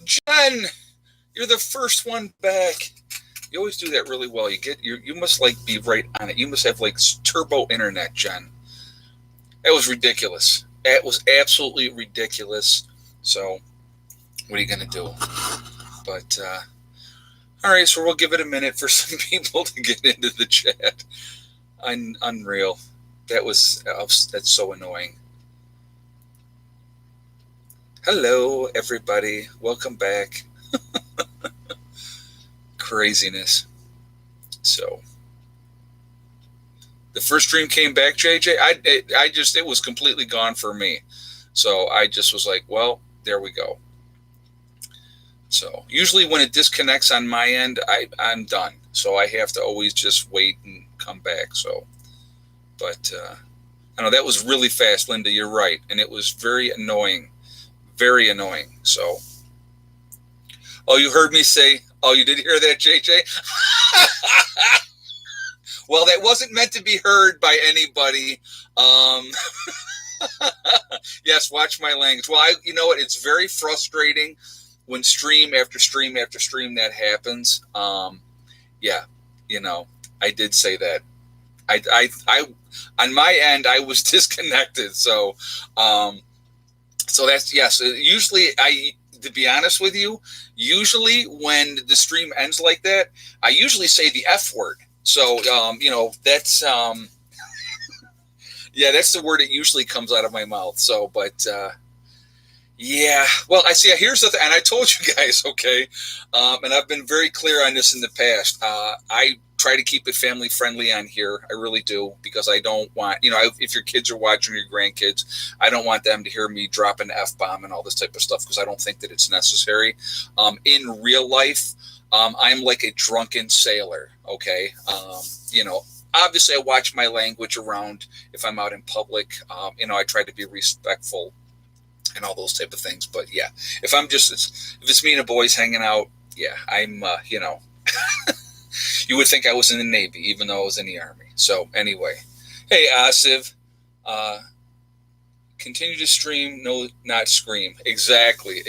Jen, you're the first one back. You always do that really well. You must like be right on it. You must have like turbo internet, Jen. That was ridiculous. That was absolutely ridiculous. So, what are you gonna do? But all right, so we'll give it a minute for some people to get into the chat. Unreal. That's so annoying. Hello, everybody. Welcome back. Craziness. So, the first stream came back, JJ. It was completely gone for me. So I just was like, well, there we go. So usually when it disconnects on my end, I'm done. So I have to always just wait and come back. So, but I know that was really fast, Linda. You're right, and it was very annoying, very annoying. So, oh, you heard me say, oh, you did hear that, JJ? Well, that wasn't meant to be heard by anybody. Yes, watch my language. Well, you know what? It's very frustrating when stream after stream after stream that happens. Yeah, I did say that. I on my end, I was disconnected. So that's yes. Usually, to be honest with you, usually when the stream ends like that, I usually say the F word. So, that's, yeah, that's the word that usually comes out of my mouth. So, but, yeah, well, I see, here's the thing, and I told you guys, okay, and I've been very clear on this in the past. I try to keep it family friendly on here. I really do, because I don't want, if your kids are watching, or your grandkids, I don't want them to hear me drop an F-bomb and all this type of stuff, because I don't think that it's necessary. In real life, I'm like a drunken sailor, okay? Obviously I watch my language around if I'm out in public. I try to be respectful and all those type of things. But yeah, if it's me and the boys hanging out, yeah, I'm, you would think I was in the Navy, even though I was in the Army. So anyway, hey, Asif, continue to stream, no, not scream. Exactly.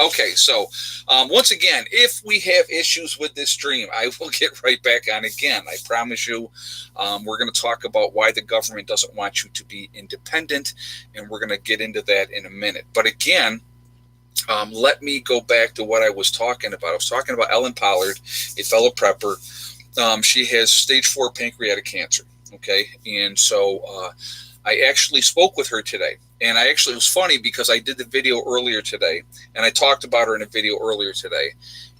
Okay, so once again, if we have issues with this stream, I will get right back on again. I promise you. We're going to talk about why the government doesn't want you to be independent, and we're going to get into that in a minute. But again, let me go back to what I was talking about. I was talking about Ellen Pollard, a fellow prepper. She has stage 4 pancreatic cancer, okay? And so I actually spoke with her today. And it was funny because I did the video earlier today, and I talked about her in a video earlier today.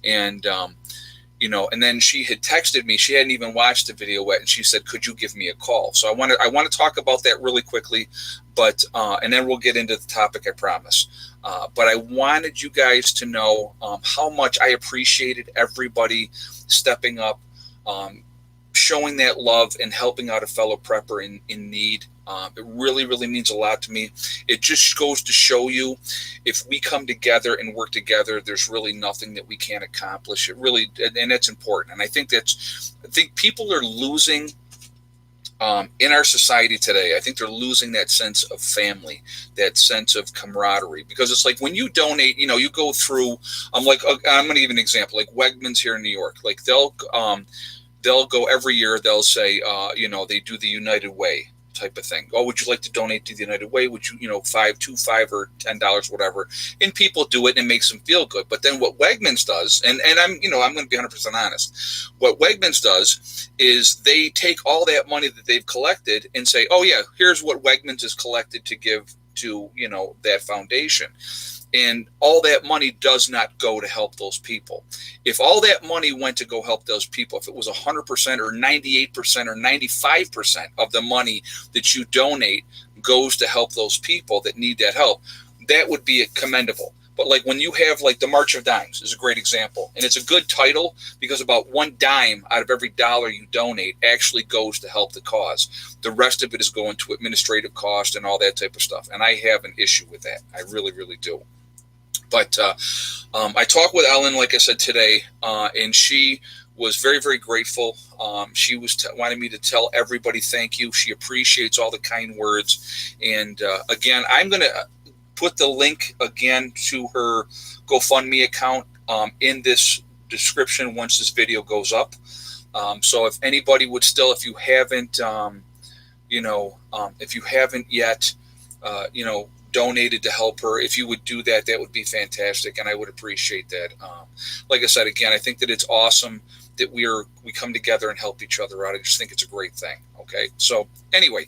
And, and then she had texted me. She hadn't even watched the video yet, and she said, could you give me a call? So I want to talk about that really quickly, but and then we'll get into the topic, I promise. But I wanted you guys to know how much I appreciated everybody stepping up, showing that love and helping out a fellow prepper in need. It really, really means a lot to me. It just goes to show you, if we come together and work together, there's really nothing that we can't accomplish. It really, and that's important. And I think people are losing in our society today. I think they're losing that sense of family, that sense of camaraderie, because it's like when you donate, you go through. I'm going to give an example, like Wegmans here in New York. Like they'll go every year. They'll say, they do the United Way type of thing. Oh, would you like to donate to the United Way? Would you, $5 or $10, whatever? And people do it, and it makes them feel good. But then what Wegmans does, and I'm going to be 100% honest. What Wegmans does is they take all that money that they've collected and say, oh yeah, here's what Wegmans has collected to give to, that foundation. And all that money does not go to help those people. If all that money went to go help those people, if it was 100% or 98% or 95% of the money that you donate goes to help those people that need that help, that would be commendable. But like when you have like the March of Dimes is a great example. And it's a good title because about one dime out of every dollar you donate actually goes to help the cause. The rest of it is going to administrative cost and all that type of stuff. And I have an issue with that. I really, really do. But I talked with Ellen, like I said, today, and she was very, very grateful. She was wanting me to tell everybody thank you. She appreciates all the kind words. And again, I'm going to put the link again to her GoFundMe account in this description once this video goes up. So if anybody would still, if you haven't, if you haven't yet, donated to help her, if you would do that, that would be fantastic, and I would appreciate that. Like I said, again, I think that it's awesome that we come together and help each other out. I just think it's a great thing. Okay, so anyway,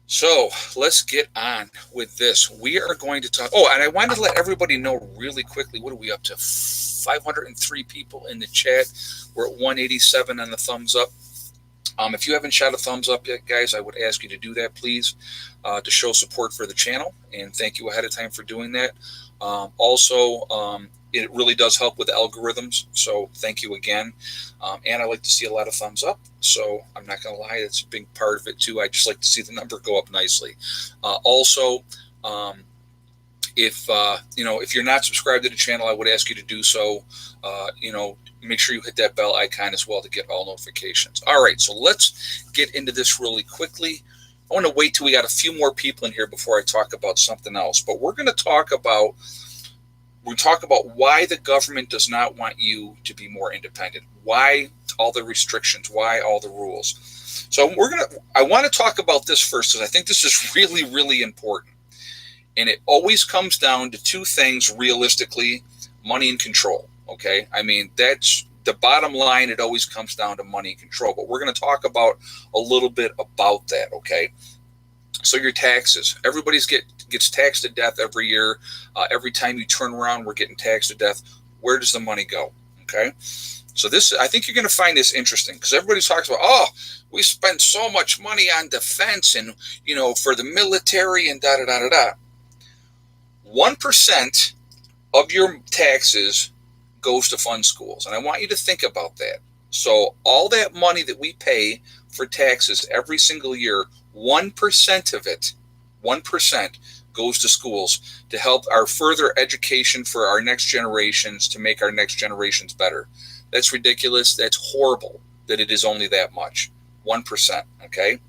so let's get on with this. We are going to talk. Oh, and I wanted to let everybody know really quickly. What are we up to? 503 people in the chat. We're at 187 on the thumbs up. If you haven't shot a thumbs up yet, guys, I would ask you to do that, please, to show support for the channel. And thank you ahead of time for doing that. It really does help with the algorithms. So thank you again. And I like to see a lot of thumbs up. So I'm not going to lie, that's a big part of it, too. I just like to see the number go up nicely. If you're not subscribed to the channel, I would ask you to do so. Make sure you hit that bell icon as well to get all notifications. All right, so let's get into this really quickly. I want to wait till we got a few more people in here before I talk about something else. But we're going to talk about why the government does not want you to be more independent. Why all the restrictions? Why all the rules? So I want to talk about this first because I think this is really, really important. And it always comes down to two things realistically: money and control. Okay, I mean, that's the bottom line. It always comes down to money and control. But we're going to talk about a little bit about that. Okay, so your taxes. Everybody gets taxed to death every year. Every time you turn around, we're getting taxed to death. Where does the money go? Okay, so I think you're going to find this interesting because everybody talks about, oh, we spend so much money on defense and for the military and da da da da da. 1% of your taxes goes to fund schools. And I want you to think about that. So all that money that we pay for taxes every single year, 1% of it, 1% goes to schools to help our further education for our next generations, to make our next generations better. That's ridiculous. That's horrible that it is only that much. 1%, okay?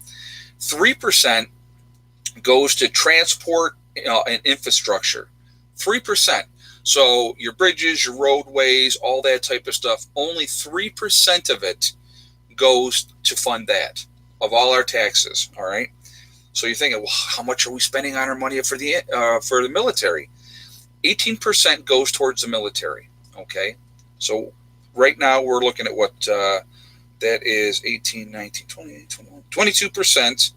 3% goes to transport and infrastructure. 3%. So your bridges, your roadways, all that type of stuff, only 3% of it goes to fund that, of all our taxes. All right. So you're thinking, well, how much are we spending on our money for the military? 18% goes towards the military. Okay. So right now we're looking at what that is: 18, 19, 20, 21, 22%.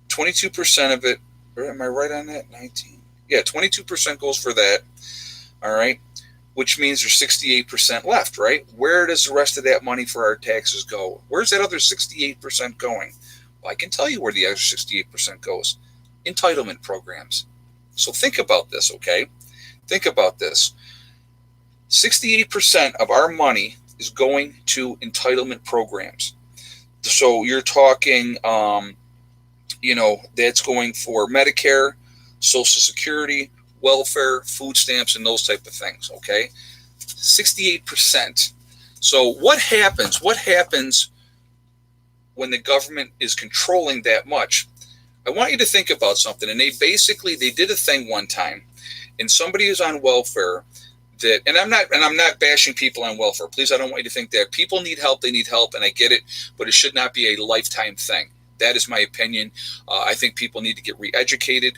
22% of it. Am I right on that? 19. Yeah, 22% goes for that. All right. Which means there's 68% left, right? Where does the rest of that money for our taxes go? Where's that other 68% going? Well, I can tell you where the other 68% goes. Entitlement programs. So think about this, okay? Think about this. 68% of our money is going to entitlement programs. So you're talking, that's going for Medicare, Social Security, welfare, food stamps, and those type of things, okay? 68%. So what happens? What happens when the government is controlling that much? I want you to think about something. And they did a thing one time, and somebody is on welfare and I'm not bashing people on welfare. Please, I don't want you to think that. People need help, they need help, and I get it, but it should not be a lifetime thing. That is my opinion. I think people need to get re-educated,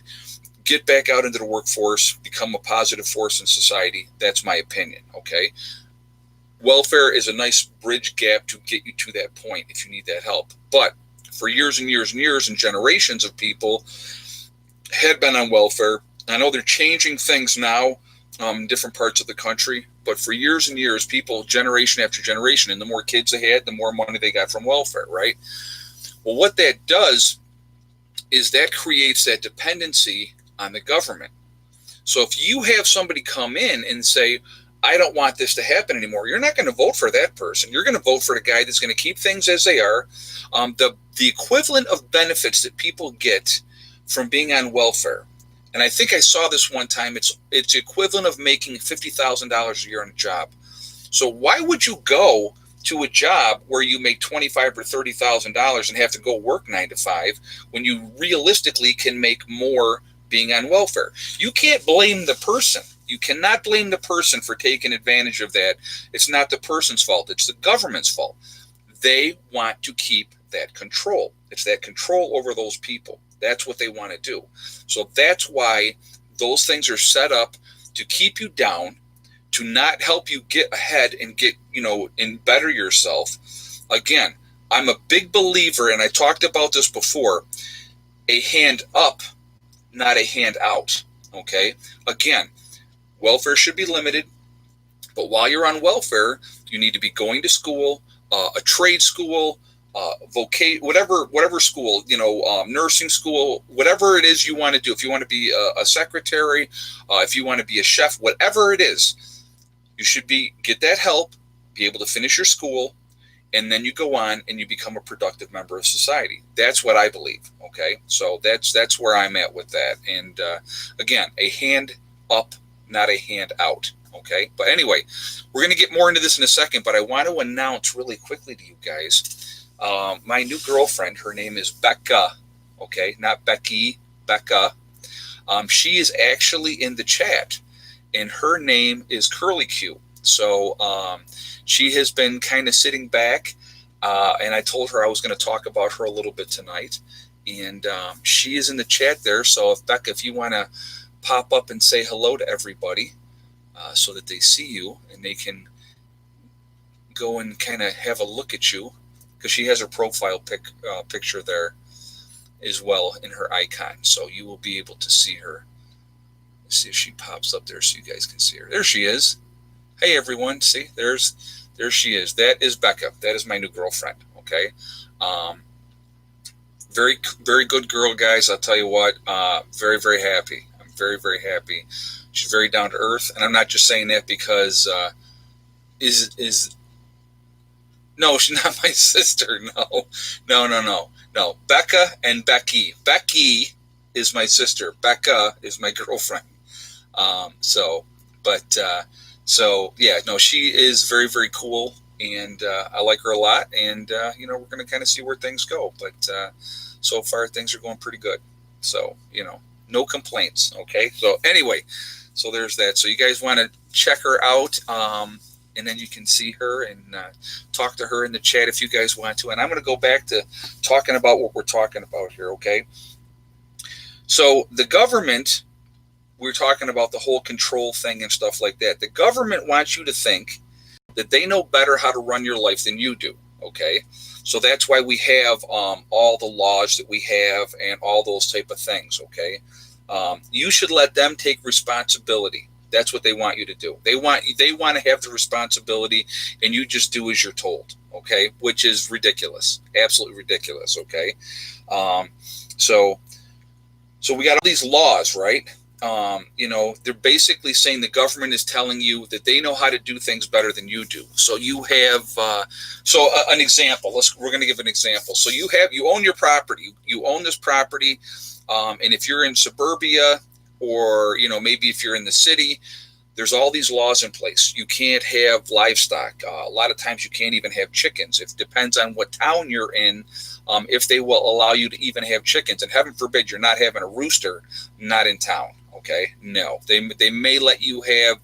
get back out into the workforce, become a positive force in society. That's my opinion, okay? Welfare is a nice bridge gap to get you to that point if you need that help. But for years and years and years and generations of people had been on welfare. I know they're changing things now in different parts of the country, but for years and years, people, generation after generation, and the more kids they had, the more money they got from welfare, right? Well, what that does is that creates that dependency on the government. So if you have somebody come in and say, I don't want this to happen anymore, you're not going to vote for that person. You're going to vote for the guy that's going to keep things as they are. The equivalent of benefits that people get from being on welfare, and I think I saw this one time, it's the equivalent of making $50,000 a year on a job. So why would you go to a job where you make $25,000 or $30,000 and have to go work 9 to 5 when you realistically can make more being on welfare. You can't blame the person. You cannot blame the person for taking advantage of that. It's not the person's fault. It's the government's fault. They want to keep that control. It's that control over those people. That's what they want to do. So that's why those things are set up to keep you down, to not help you get ahead and get, and better yourself. Again, I'm a big believer, and I talked about this before, a hand up, not a hand out. Okay? Again, welfare should be limited, but while you're on welfare, you need to be going to school, a trade school, whatever school, nursing school, whatever it is you want to do. If you want to be a secretary, if you want to be a chef, whatever it is, you should get that help, be able to finish your school, and then you go on and you become a productive member of society. That's what I believe. Okay, so that's where I'm at with that. And again, a hand up, not a hand out. Okay, but anyway, we're going to get more into this in a second, but I want to announce really quickly to you guys, my new girlfriend, her name is Becca. Okay, not Becky, Becca. She is actually in the chat, and her name is Curly Q. So she has been kind of sitting back, and I told her I was going to talk about her a little bit tonight, and she is in the chat there. So if you want to pop up and say hello to everybody, so that they see you and they can go and kind of have a look at you, because she has her profile picture there as well in her icon, so you will be able to see her. Let's see if she pops up there so you guys can see her. There she is. Hey everyone, see, there she is. That is Becca. That is my new girlfriend. Okay, very, very good girl, guys. I'll tell you what, very, very happy. I'm very, very happy. She's very down to earth, and I'm not just saying that because no, she's not my sister. No. Becca and Becky. Becky is my sister. Becca is my girlfriend. She is very, very cool, and I like her a lot. And we're going to kind of see where things go. But so far, things are going pretty good. So no complaints. Okay. So anyway. So there's that. So you guys want to check her out, and then you can see her and talk to her in the chat if you guys want to. And I'm going to go back to talking about what we're talking about here, okay? So the government, we're talking about the whole control thing and stuff like that. The government wants you to think that they know better how to run your life than you do, okay? So that's why we have all the laws that we have and all those type of things, okay? You should let them take responsibility. That's what they want you to do. They want to have the responsibility, and you just do as you're told. Okay, which is ridiculous, absolutely ridiculous. Okay, so we got all these laws, right? They're basically saying the government is telling you that they know how to do things better than you do. So you have, an example. We're going to give an example. So you own your property. You own this property. And if you're in suburbia, or maybe if you're in the city, there's all these laws in place. You can't have livestock. A lot of times you can't even have chickens. It depends on what town you're in, if they will allow you to even have chickens. And heaven forbid you're not having a rooster, not in town. Okay, no, they may let you have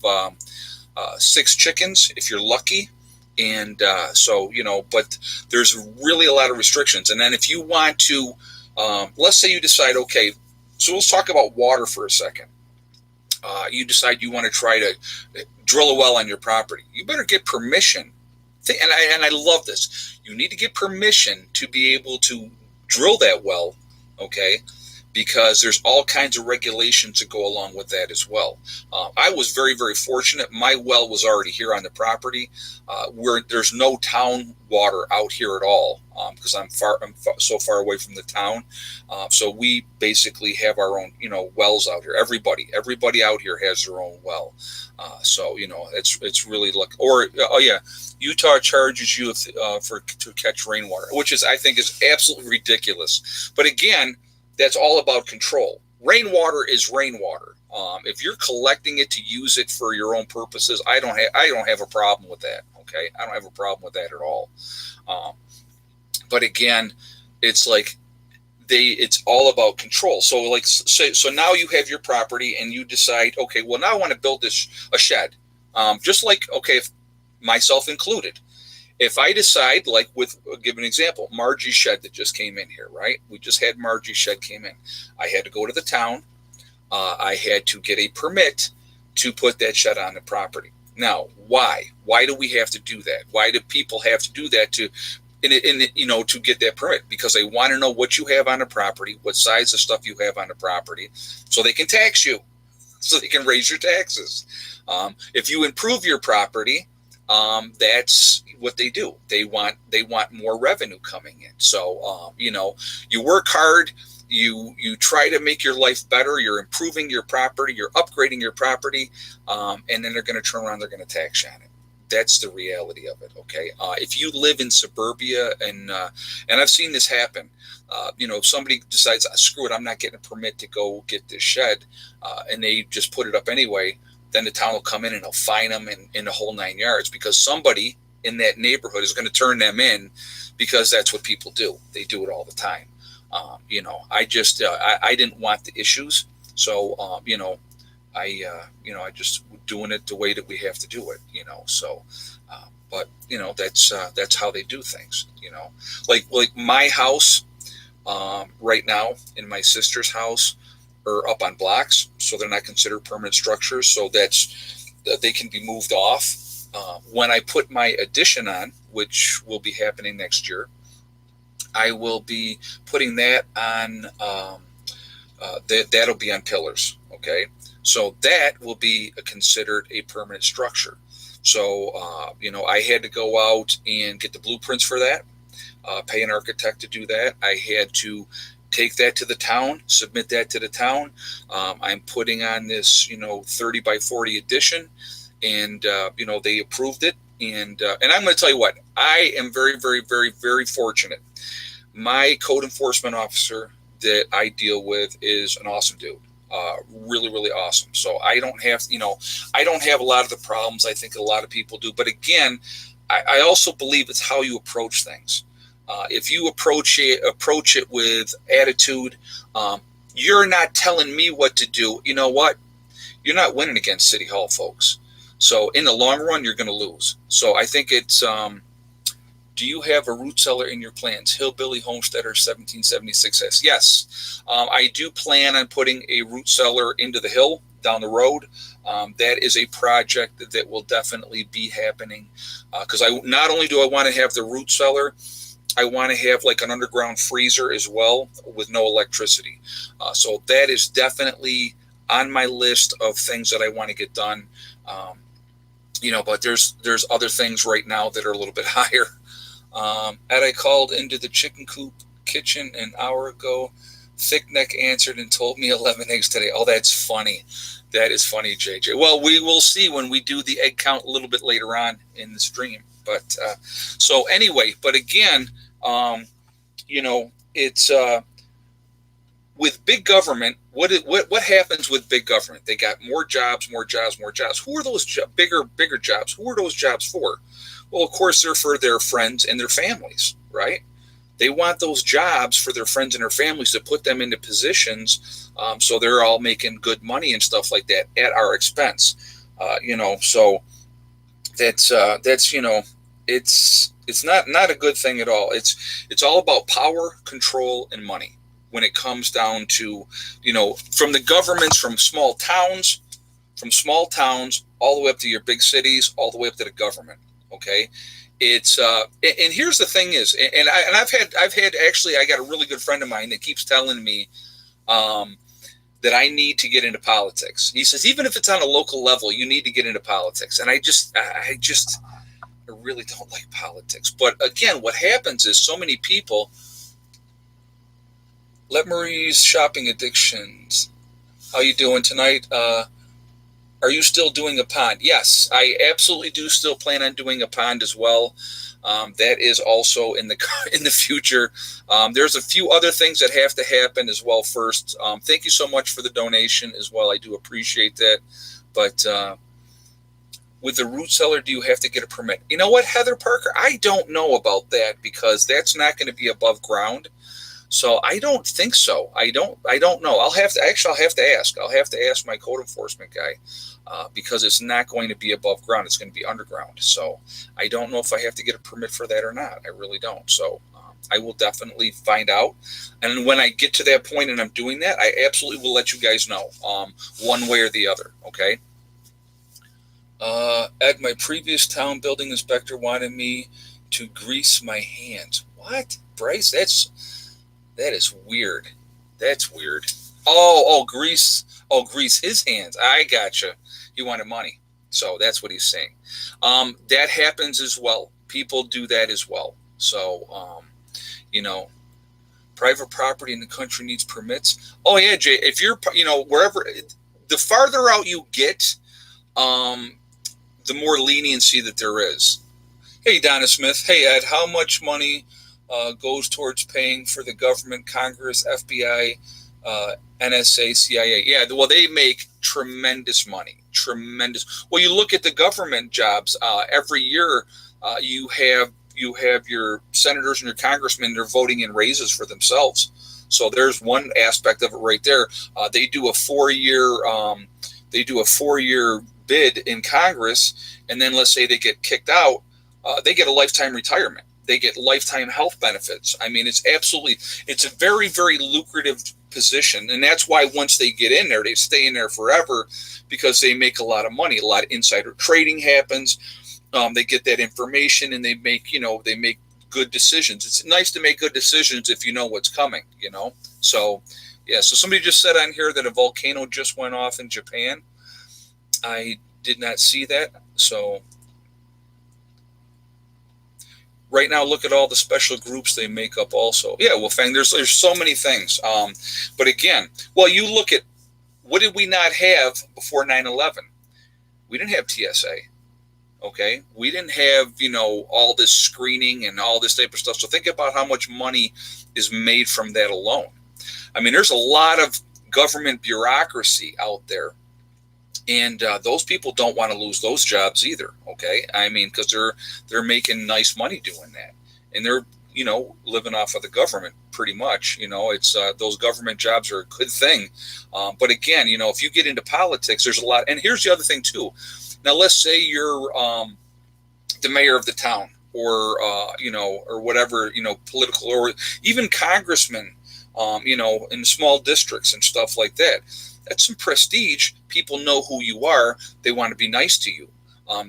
6 chickens if you're lucky. And but there's really a lot of restrictions. And then if you want to, let's say you decide, okay, so let's talk about water for a second. You decide you want to try to drill a well on your property. You better get permission. And I love this. You need to get permission to be able to drill that well, okay? Because there's all kinds of regulations that go along with that as well. I was very, very fortunate. My well was already here on the property, where there's no town water out here at all, because I'm so far away from the town. So we basically have our own, wells out here. Everybody out here has their own well. It's really Utah charges you to catch rainwater, which I think is absolutely ridiculous. But again, that's all about control. Rainwater is rainwater. If you're collecting it to use it for your own purposes, I don't have a problem with that. Okay, I don't have a problem with that at all. But again, it's like it's all about control. So like, so now you have your property and you decide, okay, well, now I want to build a shed. Just like, okay, if myself included, if I decide, like I'll give an example, Margie's shed that just came in here, right? We just had Margie's shed came in. I had to go to the town. I had to get a permit to put that shed on the property. Now, why? Why do we have to do that? Why do people have to do that to get that permit? Because they want to know what you have on the property, what size of stuff you have on the property, so they can tax you, so they can raise your taxes. If you improve your property, that's what they do. They want more revenue coming in. So you work hard. You try to make your life better. You're improving your property. You're upgrading your property, and then they're going to turn around. They're going to tax you on it. That's the reality of it. Okay. If you live in suburbia, and I've seen this happen, if somebody decides, screw it, I'm not getting a permit to go get this shed, and they just put it up anyway, then the town will come in and they'll fine them in the whole 9 yards, because somebody in that neighborhood is going to turn them in, because that's what people do. They do it all the time. I just I didn't want the issues, so I just doing it the way that we have to do it. So but that's how they do things. Like my house right now and my sister's house are up on blocks, so they're not considered permanent structures, so they can be moved off. When I put my addition on, which will be happening next year, I will be putting that on, that'll be on pillars, okay? So that will be considered a permanent structure. So, I had to go out and get the blueprints for that, pay an architect to do that. I had to take that to the town, submit that to the town. I'm putting on this, 30 by 40 addition, and, they approved it. And I'm going to tell you what, I am very, very, very, very fortunate. My code enforcement officer that I deal with is an awesome dude. Really, really awesome. So I don't have a lot of the problems I think a lot of people do. But again, I also believe it's how you approach things. If you approach it with attitude, you're not telling me what to do. You know what? You're not winning against City Hall, folks. So in the long run, you're going to lose. So I think it's, do you have a root cellar in your plans? Hillbilly Homesteader 1776S. Yes, I do plan on putting a root cellar into the hill down the road. That is a project that will definitely be happening, because not only do I want to have the root cellar, I want to have like an underground freezer as well with no electricity. So that is definitely on my list of things that I want to get done. But there's other things right now that are a little bit higher. Ed, I called into the chicken coop kitchen an hour ago. Thick neck answered and told me 11 eggs today. Oh, that's funny. That is funny, JJ. Well, we will see when we do the egg count a little bit later on in the stream. But so anyway, but again, it's with big government. What happens with big government? They got more jobs. Who are those bigger jobs? Who are those jobs for? Well, of course, they're for their friends and their families, right? They want those jobs for their friends and their families to put them into positions, so they're all making good money and stuff like that at our expense. So that's it's not a good thing at all. It's all about power, control, and money when it comes down to, from the governments, from small towns all the way up to your big cities, all the way up to the government. Okay, it's and here's the thing is, and I've had actually, I got a really good friend of mine that keeps telling me that I need to get into politics. He says, even if it's on a local level, you need to get into politics. And I really don't like politics. But again, what happens is so many people. Let Marie's shopping addictions. How you doing tonight? Are you still doing a pond? Yes, I absolutely do still plan on doing a pond as well. That is also in the future. There's a few other things that have to happen as well first. Thank you so much for the donation as well. I do appreciate that. But with the root cellar, do you have to get a permit? You know what, Heather Parker? I don't know about that, because that's not going to be above ground. So I don't think so. I don't know. I'll have to ask. I'll have to ask my code enforcement guy because it's not going to be above ground. It's going to be underground. So I don't know if I have to get a permit for that or not. I really don't. So I will definitely find out. And when I get to that point and I'm doing that, I absolutely will let you guys know one way or the other. Okay. At my previous town building inspector wanted me to grease my hands. What, Bryce? That is weird. That's weird. Grease. Oh, grease his hands. I gotcha. He wanted money. So that's what he's saying. That happens as well. People do that as well. So, private property in the country needs permits. Oh, yeah, Jay. If you're, wherever, the farther out you get, the more leniency that there is. Hey, Donna Smith. Hey, Ed, how much money goes towards paying for the government, Congress, FBI, NSA, CIA? Yeah, well, they make tremendous money. Tremendous. Well, you look at the government jobs. Every year, you have your senators and your congressmen. They're voting in raises for themselves. So there's one aspect of it right there. They do a 4-year. Bid in Congress, and then let's say they get kicked out. They get a lifetime retirement. They get lifetime health benefits. I mean, it's a very, very lucrative position. And that's why once they get in there, they stay in there forever because they make a lot of money. A lot of insider trading happens. They get that information and they make good decisions. It's nice to make good decisions if you know what's coming, So, yeah, so somebody just said on here that a volcano just went off in Japan. I did not see that. So right now, look at all the special groups they make up also. Yeah, well, Fang, there's so many things. But again, well, you look at what did we not have before 9/11? We didn't have TSA. Okay. We didn't have, all this screening and all this type of stuff. So think about how much money is made from that alone. I mean, there's a lot of government bureaucracy out there. And those people don't want to lose those jobs either. Okay, I mean, because they're making nice money doing that, and they're living off of the government pretty much. It's those government jobs are a good thing. But again, if you get into politics, there's a lot. And here's the other thing too. Now, let's say you're the mayor of the town, or or whatever, political, or even congressman, in small districts and stuff like that. That's some prestige. People know who you are. They want to be nice to you.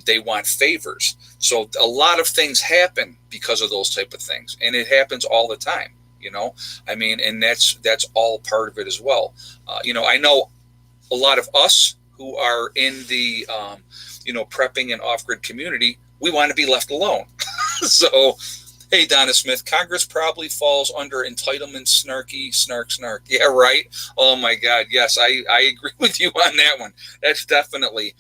They want favors. So a lot of things happen because of those type of things, and it happens all the time. I mean, and that's all part of it as well. I know a lot of us who are in the prepping and off-grid community. We want to be left alone. So. Hey, Donna Smith, Congress probably falls under entitlement, snarky, snark. Yeah, right. Oh, my God. Yes, I agree with you on that one. That's definitely.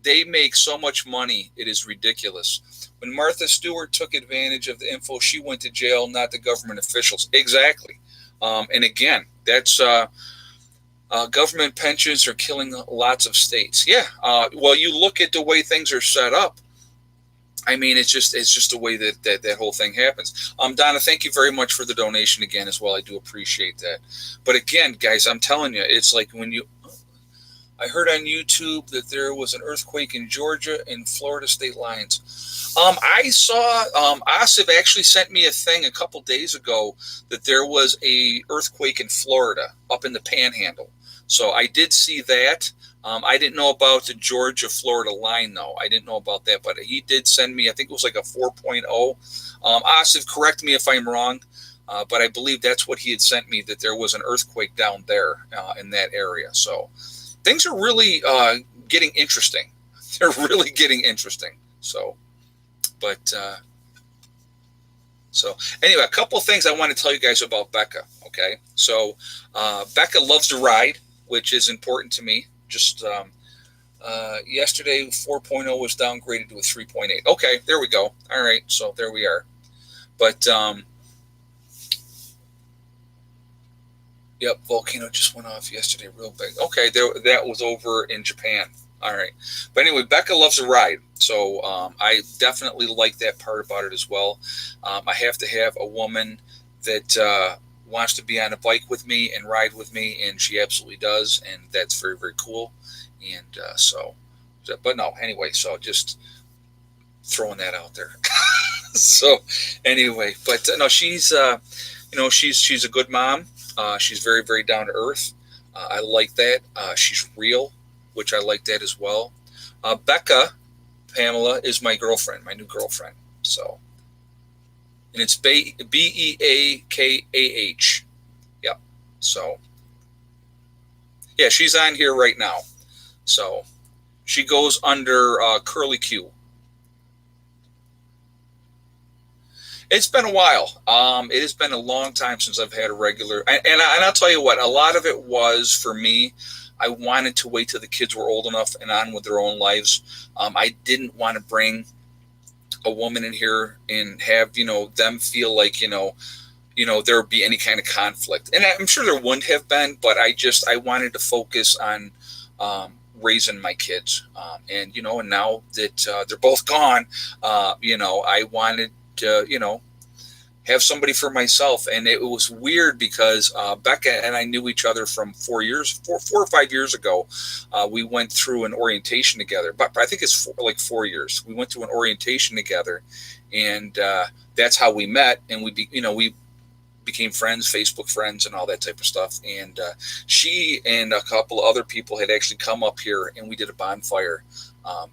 They make so much money. It is ridiculous. When Martha Stewart took advantage of the info, she went to jail, not the government officials. Exactly. And again, that's government pensions are killing lots of states. Yeah. Well, you look at the way things are set up. I mean, it's just the way that whole thing happens. Donna, thank you very much for the donation again as well. I do appreciate that. But again, guys, I'm telling you, it's like I heard on YouTube that there was an earthquake in Georgia and Florida state lines. I saw Asif actually sent me a thing a couple days ago that there was a earthquake in Florida up in the Panhandle. So I did see that. I didn't know about the Georgia-Florida line, though. I didn't know about that, but he did send me, I think it was like a 4.0. Asif, correct me if I'm wrong, but I believe that's what he had sent me, that there was an earthquake down there in that area. So things are really getting interesting. They're really getting interesting. So, but anyway, a couple of things I want to tell you guys about Becca, okay? So Becca loves to ride, which is important to me. Just yesterday, 4.0 was downgraded to a 3.8. Okay, there we go. All right, so there we are. But, yep, volcano just went off yesterday real big. Okay, that was over in Japan. All right. But anyway, Becca loves to ride. So I definitely like that part about it as well. I have to have a woman that wants to be on a bike with me and ride with me, and she absolutely does, and that's very, very cool. And but no, anyway, so just throwing that out there. So anyway, but no, she's a good mom. She's very, very down to earth. I like that. She's real, which I like that as well. Becca Pamela is my girlfriend, my new girlfriend. So, and it's Beakah. Yep. So, yeah, she's on here right now. So, she goes under Curly Q. It's been a while. It has been a long time since I've had a regular, and I'll tell you what. A lot of it was for me. I wanted to wait till the kids were old enough and on with their own lives. I didn't want to bring a woman in here and have them feel like there would be any kind of conflict, and I'm sure there wouldn't have been. But I wanted to focus on raising my kids, and now that they're both gone, I wanted to, have somebody for myself. And it was weird because Becca and I knew each other from 4 or 5 years ago. We went through an orientation together, but I think it's like 4 years. We went through an orientation together, and that's how we met. And we became friends, Facebook friends, and all that type of stuff. And she and a couple of other people had actually come up here, and we did a bonfire.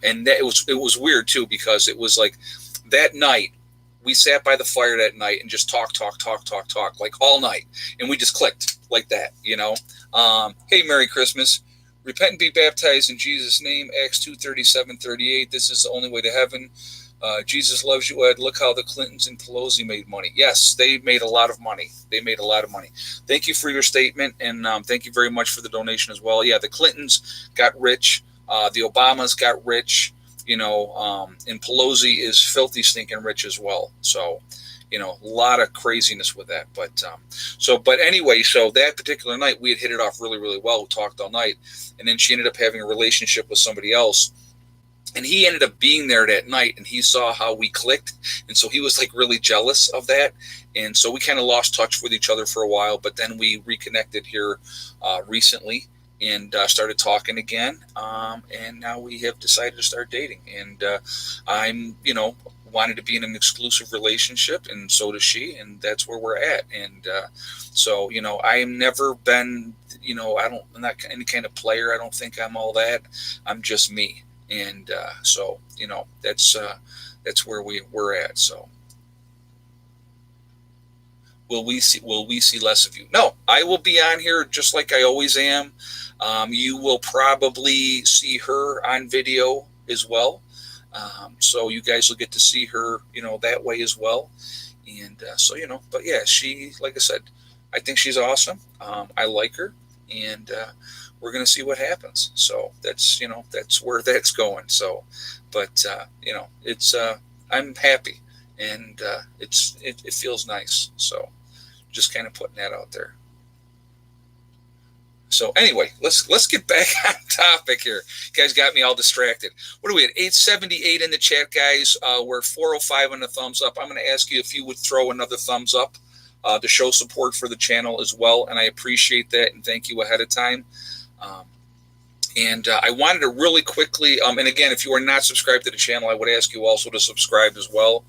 And it was weird too, because it was like that night. We sat by the fire that night and just talk, like all night. And we just clicked like that, Hey, Merry Christmas. Repent and be baptized in Jesus' name. Acts 2:37-38. This is the only way to heaven. Jesus loves you, Ed. Look how the Clintons and Pelosi made money. Yes, they made a lot of money. Thank you for your statement, and thank you very much for the donation as well. Yeah, the Clintons got rich. The Obamas got rich. And Pelosi is filthy stinking rich as well. So, a lot of craziness with that. But anyway, so that particular night we had hit it off really, really well. We talked all night, and then she ended up having a relationship with somebody else. And he ended up being there that night, and he saw how we clicked. And so he was like really jealous of that. And so we kind of lost touch with each other for a while, but then we reconnected here recently. And started talking again, and now we have decided to start dating. And I'm, wanted to be in an exclusive relationship, and so does she, and that's where we're at. And so, I have never been, I'm not any kind of player. I don't think I'm all that. I'm just me. And so, that's where we're at. So. Will we see less of you? No, I will be on here just like I always am. You will probably see her on video as well. So you guys will get to see her, that way as well. And so, but yeah, she, like I said, I think she's awesome. I like her, and we're going to see what happens. So that's where that's going. So, but, it's, I'm happy, and it feels nice. So just kind of putting that out there. So anyway, let's get back on topic here. You guys got me all distracted. What are we at? 878 in the chat, guys. We're 405 on the thumbs up. I'm going to ask you if you would throw another thumbs up to show support for the channel as well, and I appreciate that, and thank you ahead of time. And I wanted to really quickly, and again, if you are not subscribed to the channel, I would ask you also to subscribe as well.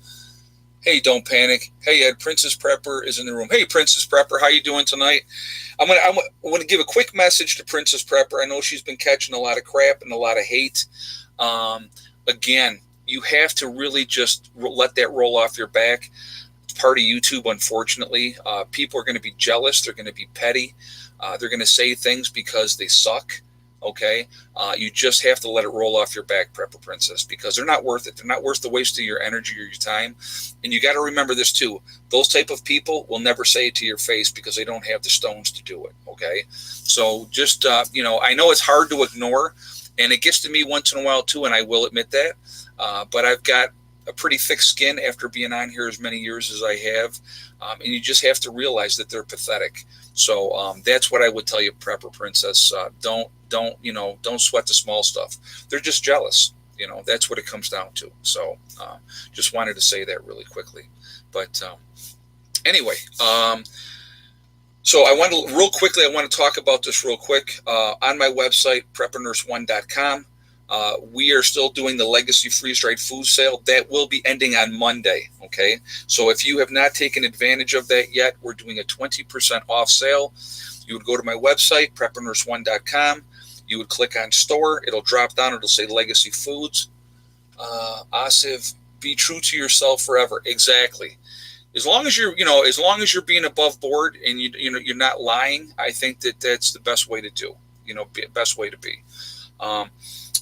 Hey, don't panic. Hey, Ed, Princess Prepper is in the room. Hey, Princess Prepper, how you doing tonight? I want to give a quick message to Princess Prepper. I know she's been catching a lot of crap and a lot of hate. Again, you have to really just let that roll off your back. It's part of YouTube, unfortunately. People are going to be jealous. They're going to be petty. They're going to say things because they suck. Okay, you just have to let it roll off your back, Prepper Princess, because they're not worth it. They're not worth the waste of your energy or your time. And you got to remember this too. Those type of people will never say it to your face because they don't have the stones to do it. Okay, so just I know it's hard to ignore, and it gets to me once in a while too, and I will admit that. But I've got a pretty thick skin after being on here as many years as I have, and you just have to realize that they're pathetic. So that's what I would tell you, Prepper Princess. Don't sweat the small stuff. They're just jealous. That's what it comes down to. So just wanted to say that really quickly. But anyway, So I want to real quickly. I want to talk about this real quick on my website, preppernurse1.com. We are still doing the Legacy Freeze-Dried Food Sale. That will be ending on Monday, okay? So if you have not taken advantage of that yet, we're doing a 20% off sale. You would go to my website, preppernurse1.com. You would click on store. It'll drop down. It'll say Legacy Foods. Asif, be true to yourself forever. Exactly. As long as you're being above board and you're not lying, I think that's the best way to do. Best way to be. But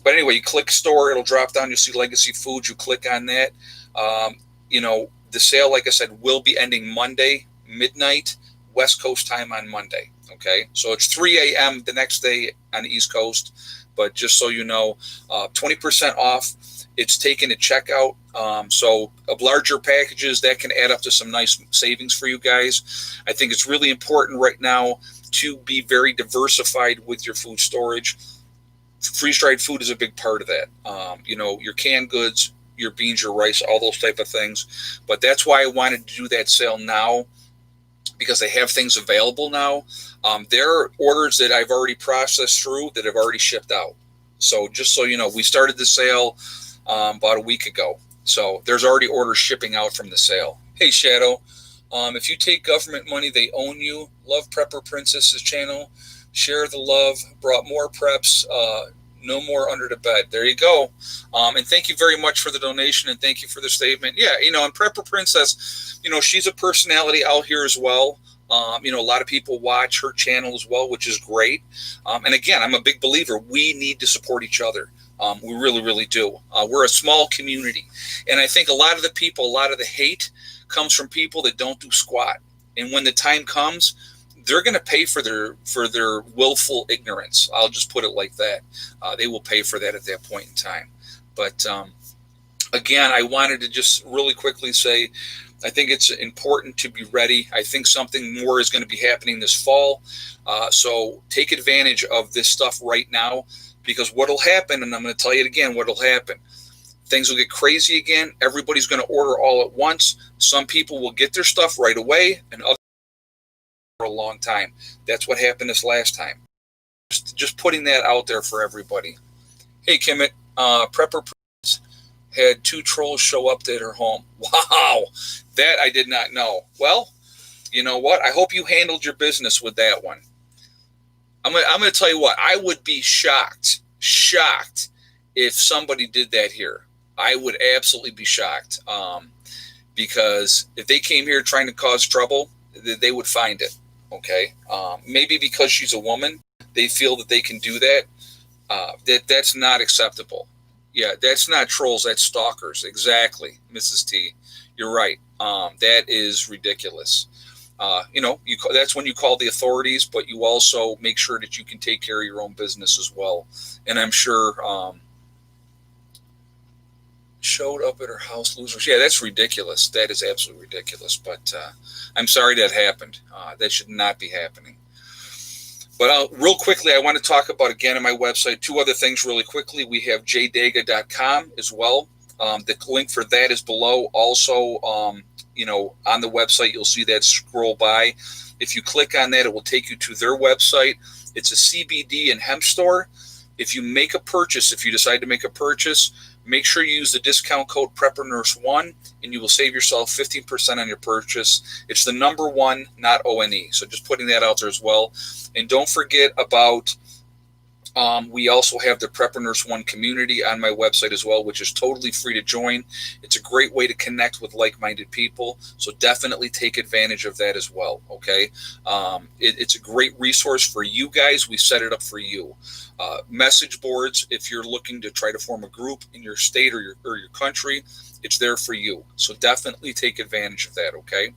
anyway, you click store, it'll drop down. You'll see Legacy Foods. You click on that. The sale, like I said, will be ending Monday, midnight, West Coast time on Monday. Okay, so it's 3 a.m. the next day on the East Coast. But just so you know, 20% off. It's taken at checkout. So of larger packages, that can add up to some nice savings for you guys. I think it's really important right now to be very diversified with your food storage. Freeze-dried food is a big part of that. Your canned goods, your beans, your rice, all those type of things. But that's why I wanted to do that sale now, because they have things available now. There are orders that I've already processed through that have already shipped out. So just so you know, we started the sale about a week ago. So there's already orders shipping out from the sale. Hey, Shadow, if you take government money, they own you. Love Prepper Princess's channel. Share the love. Brought more preps. No more under the bed. There you go. And thank you very much for the donation, and thank you for the statement. Yeah, and Prepper Princess, she's a personality out here as well. A lot of people watch her channel as well, which is great. And again, I'm a big believer. We need to support each other. We really, really do. We're a small community. And I think a lot of the hate comes from people that don't do squat. And when the time comes, they're going to pay for their willful ignorance. I'll just put it like that. They will pay for that at that point in time. But again, I wanted to just really quickly say, I think it's important to be ready. I think something more is going to be happening this fall. So take advantage of this stuff right now, because what will happen, and I'm going to tell you it again, what will happen, things will get crazy again. Everybody's going to order all at once. Some people will get their stuff right away, and others for a long time. That's what happened this last time. Just putting that out there for everybody. Hey, Kimmit, Prepper had 2 trolls show up at her home. Wow, that I did not know. Well, you know what? I hope you handled your business with that one. I'm going to tell you what. I would be shocked if somebody did that here. I would absolutely be shocked, because if they came here trying to cause trouble, they would find it. Okay, maybe because she's a woman, they feel that they can do that. That's not acceptable. Yeah, that's not trolls. That's stalkers. Exactly, Mrs. T. You're right. That is ridiculous. That's when you call the authorities, but you also make sure that you can take care of your own business as well. And I'm sure showed up at her house, losers. Yeah, that's ridiculous. That is absolutely ridiculous. But I'm sorry that happened. That should not be happening. But real quickly, I want to talk about, again, on my website, 2 other things really quickly. We have jdaga.com as well. The link for that is below. Also, on the website, you'll see that scroll by. If you click on that, it will take you to their website. It's a CBD and hemp store. If you decide to make a purchase, make sure you use the discount code PrepperNurse1, and you will save yourself 15% on your purchase. It's the number 1, not ONE. So just putting that out there as well. And don't forget about, we also have the Prepper Nurse 1 community on my website as well, which is totally free to join. It's a great way to connect with like-minded people. So definitely take advantage of that as well. Okay. It's a great resource for you guys. We set it up for you. Message boards, if you're looking to try to form a group in your state or your country, it's there for you. So definitely take advantage of that. Okay.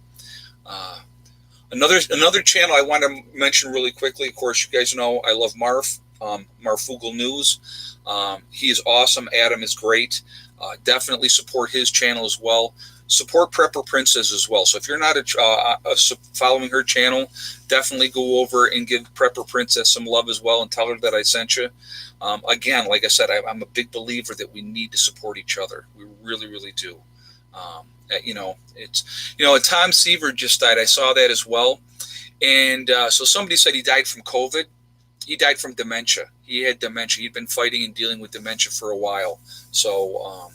Another channel I want to mention really quickly. Of course, you guys know I love Marf. Marfugal News. He is awesome. Adam is great. Definitely support his channel as well. Support Prepper Princess as well. So if you're not following her channel, definitely go over and give Prepper Princess some love as well, and tell her that I sent you. Again, like I said, I'm a big believer that we need to support each other. We really, really do. Tom Seaver just died. I saw that as well. And so somebody said he died from COVID. He died from dementia. He had dementia. He'd been fighting and dealing with dementia for a while. So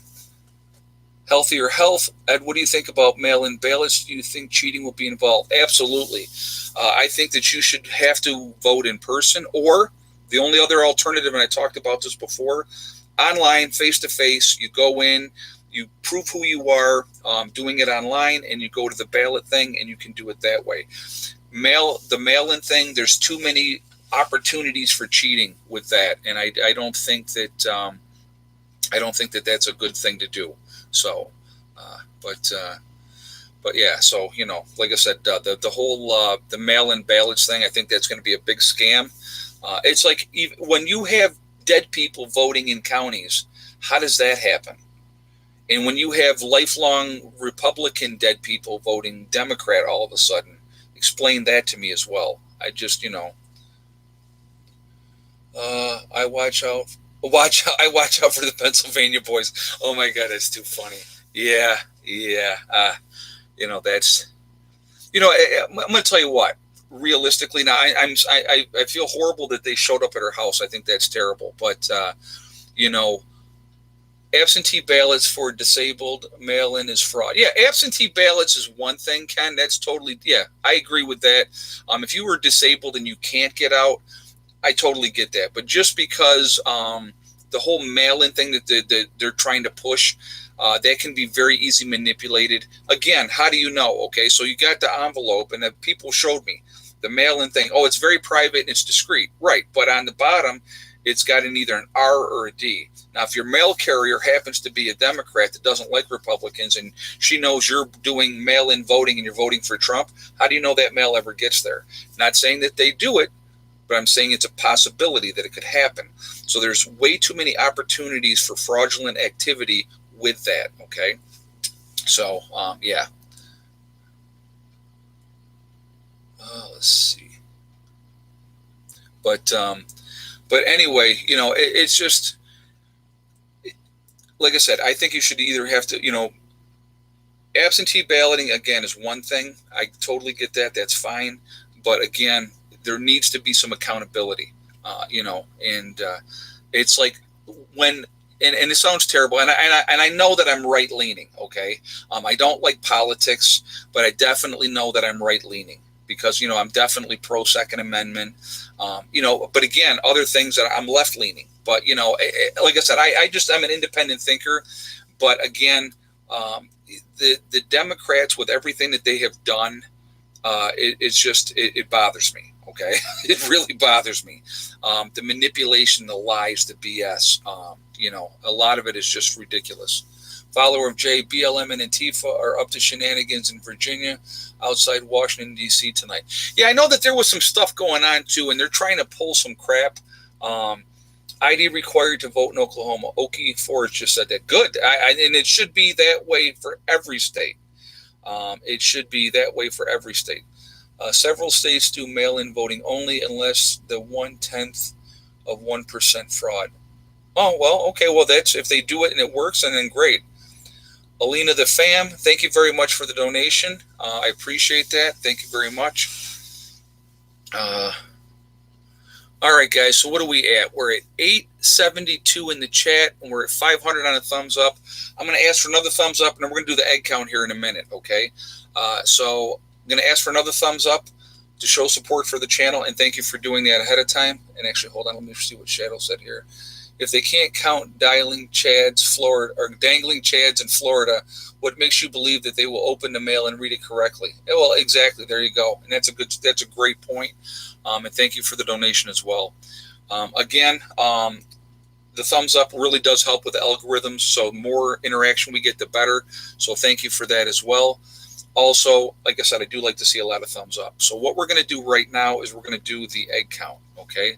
healthier health. Ed, what do you think about mail-in ballots? Do you think cheating will be involved? Absolutely. I think that you should have to vote in person, or the only other alternative, and I talked about this before, online, face-to-face. You go in, you prove who you are, doing it online, and you go to the ballot thing, and you can do it that way. The mail-in thing, there's too many opportunities for cheating with that, and I don't think that that's a good thing to do. So, but yeah, so like I said, the whole the mail-in ballots thing, I think that's going to be a big scam. It's like when you have dead people voting in counties, how does that happen? And when you have lifelong Republican dead people voting Democrat all of a sudden, explain that to me as well. I just I watch out. I watch out for the Pennsylvania boys. Oh my God, that's too funny. Yeah. That's. I'm going to tell you what. Realistically, now I feel horrible that they showed up at her house. I think that's terrible. But absentee ballots for disabled mail-in is fraud. Yeah, absentee ballots is one thing, Ken. That's totally. Yeah, I agree with that. If you were disabled and you can't get out, I totally get that. But just because the whole mail-in thing that they're trying to push, that can be very easy manipulated. Again, how do you know? Okay, so you got the envelope, and the people showed me the mail-in thing. Oh, it's very private and it's discreet. Right, but on the bottom, it's got either an R or a D. Now, if your mail carrier happens to be a Democrat that doesn't like Republicans, and she knows you're doing mail-in voting and you're voting for Trump, how do you know that mail ever gets there? Not saying that they do it, but I'm saying it's a possibility that it could happen. So there's way too many opportunities for fraudulent activity with that, okay? So, yeah. Let's see. But anyway, it's just, like I said, I think you should either have to, absentee balloting, again, is one thing. I totally get that. That's fine. But again, there needs to be some accountability, and it's like when, and it sounds terrible, and I know that I'm right leaning. Okay, I don't like politics, but I definitely know that I'm right leaning because I'm definitely pro Second Amendment, But again, other things that I'm left leaning. But like I said, I'm an independent thinker. But again, the Democrats, with everything that they have done, it bothers me. Okay, it really bothers me. The manipulation, the lies, the BS. A lot of it is just ridiculous. Follower of Jay, BLM and Antifa are up to shenanigans in Virginia, outside Washington, D.C. tonight. Yeah, I know that there was some stuff going on too, and they're trying to pull some crap. ID required to vote in Oklahoma. Okie Forrest just said that. Good. And it should be that way for every state. It should be that way for every state. Several states do mail-in voting only unless the 1/10 of 1% fraud. Oh, well, okay. Well, that's if they do it and it works, and then great. Alina the fam, thank you very much for the donation. I appreciate that. Thank you very much. All right, guys. So what are we at? We're at 872 in the chat, and we're at 500 on a thumbs up. I'm going to ask for another thumbs up, and then we're going to do the egg count here in a minute, okay? So I'm going to ask for another thumbs up to show support for the channel, and thank you for doing that ahead of time. And actually, hold on. Let me see what Shadow said here. If they can't count dangling Chads in Florida, what makes you believe that they will open the mail and read it correctly? Well, exactly. There you go. And that's a great point. And thank you for the donation as well. Again, the thumbs up really does help with the algorithms. So the more interaction we get, the better. So thank you for that as well. Also, like I said, I do like to see a lot of thumbs up. So what we're going to do right now is we're going to do the egg count. Okay.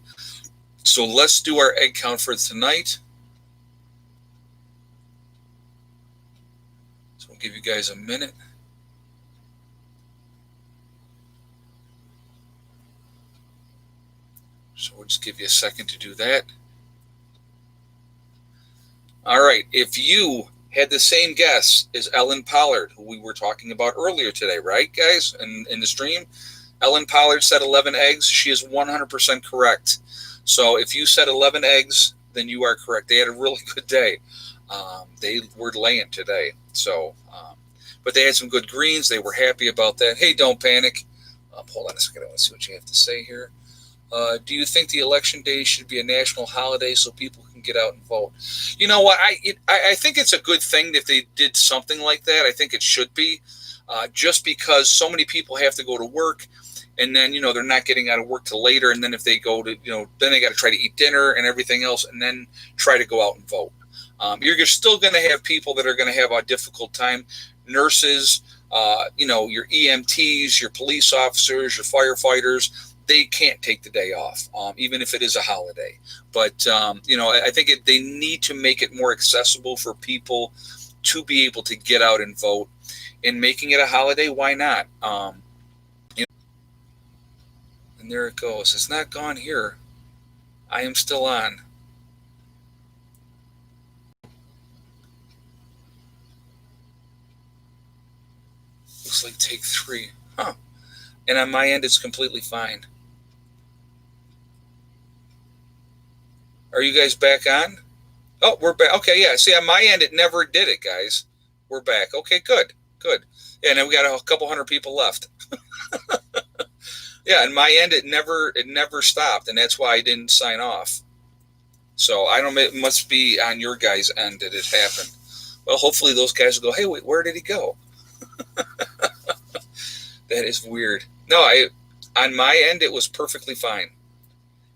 So let's do our egg count for tonight. So we'll give you guys a minute. So we'll just give you a second to do that. All right. If you had the same guess as Ellen Pollard, who we were talking about earlier today, right, guys, in the stream? Ellen Pollard said 11 eggs. She is 100% correct. So if you said 11 eggs, then you are correct. They had a really good day. They were laying today. So, but they had some good greens. They were happy about that. Hey, don't panic. Hold on a second. I want to see what you have to say here. Do you think the election day should be a national holiday so people can get out and vote? You know what? I think it's a good thing if they did something like that. I think it should be, just because so many people have to go to work, and then they're not getting out of work till later, and then if they go to then they got to try to eat dinner and everything else, and then try to go out and vote. You're still going to have people that are going to have a difficult time. Nurses, your EMTs, your police officers, your firefighters. They can't take the day off, even if it is a holiday. But, I think they need to make it more accessible for people to be able to get out and vote. And making it a holiday, why not? And there it goes. It's not gone here. I am still on. Looks like take 3. Huh. And on my end, it's completely fine. Are you guys back on? Oh, we're back. Okay, yeah. See, on my end, it never did it, guys. We're back. Okay, good. Yeah, now we got a couple hundred people left. Yeah, on my end, it never stopped, and that's why I didn't sign off. So I don't. It must be on your guys' end that it happened. Well, hopefully those guys will go, hey, wait, where did he go? That is weird. No, on my end, it was perfectly fine.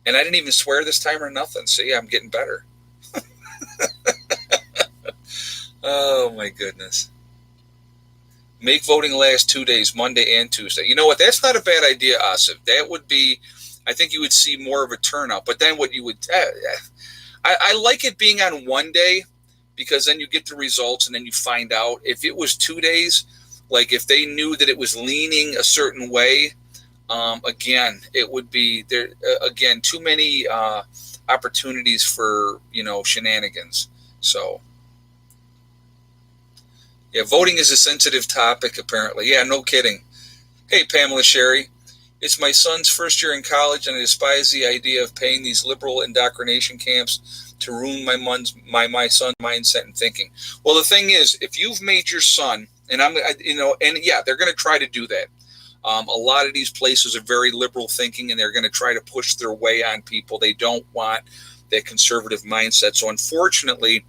And I didn't even swear this time or nothing. See, I'm getting better. Oh, my goodness. Make voting last 2 days, Monday and Tuesday. You know what? That's not a bad idea, Asif. That would be, I think you would see more of a turnout. But then what you would, I like it being on one day, because then you get the results and then you find out. If it was 2 days, like if they knew that it was leaning a certain way, again, it would be there. Again, too many opportunities for shenanigans. So, yeah, voting is a sensitive topic, apparently. Yeah, no kidding. Hey, Pamela Sherry, it's my son's first year in college, and I despise the idea of paying these liberal indoctrination camps to ruin my son's mindset and thinking. Well, the thing is, if you've made your son, and yeah, they're going to try to do that. A lot of these places are very liberal thinking, and they're going to try to push their way on people. They don't want that conservative mindset. So unfortunately,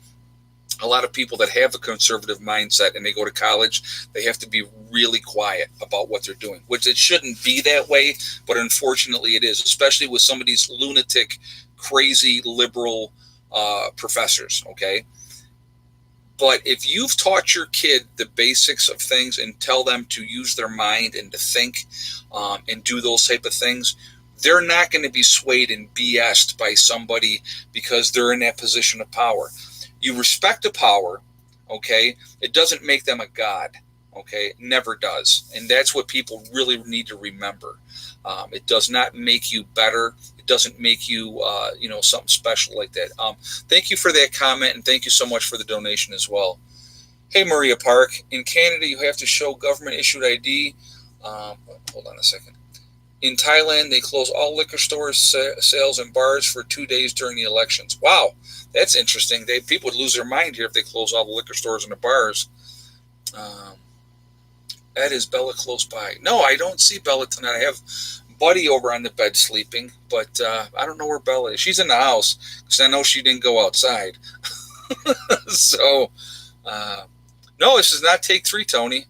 a lot of people that have a conservative mindset and they go to college, they have to be really quiet about what they're doing, which it shouldn't be that way. But unfortunately it is, especially with some of these lunatic, crazy liberal professors. Okay. But if you've taught your kid the basics of things and tell them to use their mind and to think and do those type of things, they're not going to be swayed and BS'd by somebody because they're in that position of power. You respect the power, okay? It doesn't make them a god, okay? It never does. And that's what people really need to remember. It does not make you better. It doesn't make you, something special like that. Thank you for that comment, and thank you so much for the donation as well. Hey, Maria Park. In Canada, you have to show government-issued ID. Hold on a second. In Thailand, they close all liquor stores, sales, and bars for 2 days during the elections. Wow, that's interesting. People would lose their mind here if they close all the liquor stores and the bars. That is Bella close by. No, I don't see Bella tonight. I have Buddy over on the bed sleeping, but I don't know where Bella is. She's in the house because I know she didn't go outside. So, no, this is not take 3, Tony.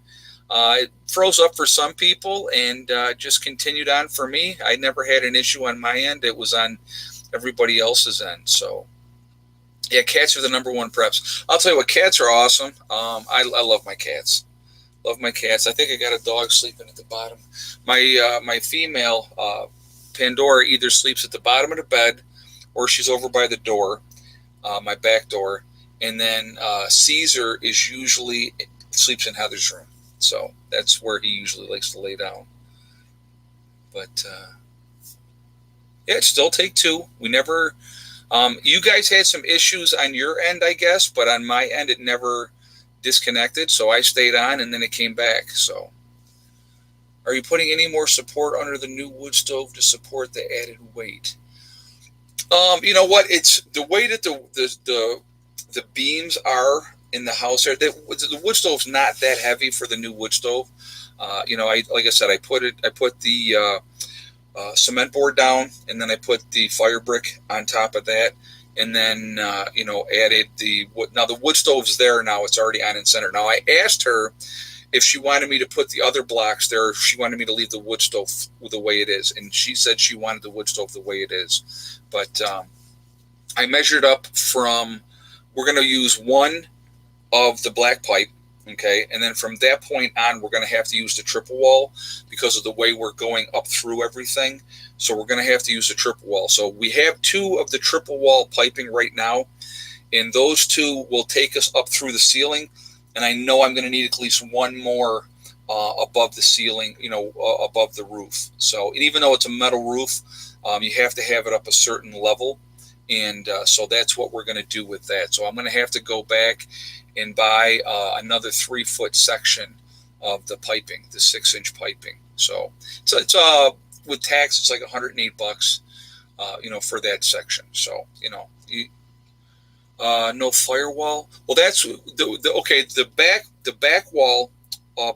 It froze up for some people and just continued on for me. I never had an issue on my end. It was on everybody else's end. So, yeah, cats are the number one preps. I'll tell you what, cats are awesome. I love my cats. Love my cats. I think I got a dog sleeping at the bottom. My female, Pandora, either sleeps at the bottom of the bed or she's over by the door, my back door. And then Caesar is usually sleeps in Heather's room. So that's where he usually likes to lay down. But, yeah, it's still take 2. We never, you guys had some issues on your end, I guess, but on my end, it never disconnected. So I stayed on and then it came back. So, all Are you putting any more support under the new wood stove to support the added weight? You know what? It's the way that the beams are in the house. The wood stove's not that heavy for the new wood stove. Like I said, I put the cement board down, and then I put the fire brick on top of that, and then added the wood. Now the wood stove's there now; it's already on in center. Now I asked her if she wanted me to put the other blocks there, if she wanted me to leave the wood stove the way it is, and she said she wanted the wood stove the way it is. But I measured up from. We're going to use one of the black pipe. Okay, and then from that point on, we're going to have to use the triple wall because of the way we're going up through everything. So we're going to have to use the triple wall. So we have two of the triple wall piping right now, and those two will take us up through the ceiling. And I know I'm going to need at least one more above the ceiling, above the roof. So and even though it's a metal roof, you have to have it up a certain level. And so that's what we're going to do with that. So I'm going to have to go back and buy another 3-foot section of the piping, the 6-inch piping. So it's with tax, it's like $108, for that section. So no firewall. Well, that's the back wall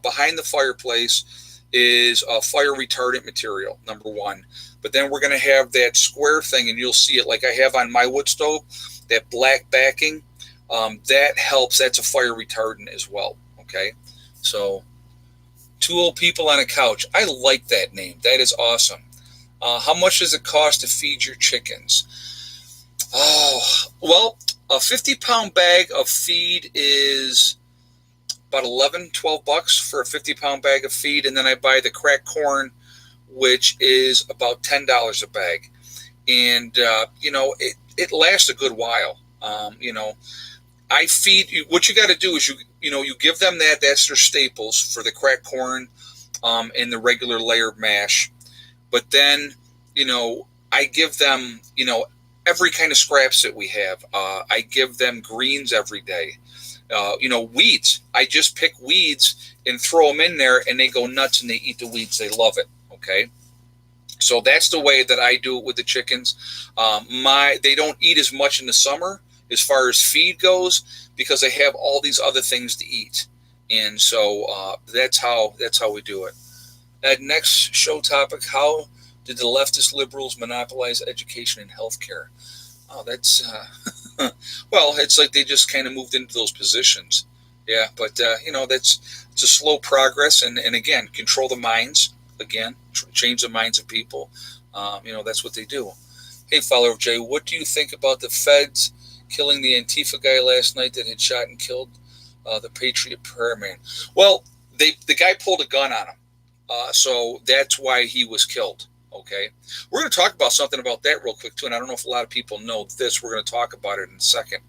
behind the fireplace is fire retardant material, number one. But then we're going to have that square thing, and you'll see it like I have on my wood stove, that black backing. That helps. That's a fire retardant as well. Okay. So 2 old people on a couch. I like that name. That is awesome. How much does it cost to feed your chickens? Oh, well, a 50-pound bag of feed is about $11-12 for a 50-pound bag of feed. And then I buy the cracked corn, which is about $10 a bag. And, it lasts a good while. I feed you. What you got to do is you give them that's their staples for the cracked corn, and the regular layered mash. But then, I give them, every kind of scraps that we have. I give them greens every day. Weeds. I just pick weeds and throw them in there, and they go nuts and they eat the weeds. They love it. Okay. So that's the way that I do it with the chickens. They don't eat as much in the summer as far as feed goes because they have all these other things to eat. And so that's how we do it. That next show topic, how did the leftist liberals monopolize education and healthcare? Oh, that's, well, it's like they just kind of moved into those positions. Yeah, but, it's a slow progress. And again, control the minds. Again, change the minds of people. That's what they do. Hey, follower Jay, what do you think about the feds killing the Antifa guy last night that had shot and killed the Patriot Prayer Man? Well, the guy pulled a gun on him, so that's why he was killed. Okay, we're going to talk about something about that real quick too, and I don't know if a lot of people know this. We're going to talk about it in a second.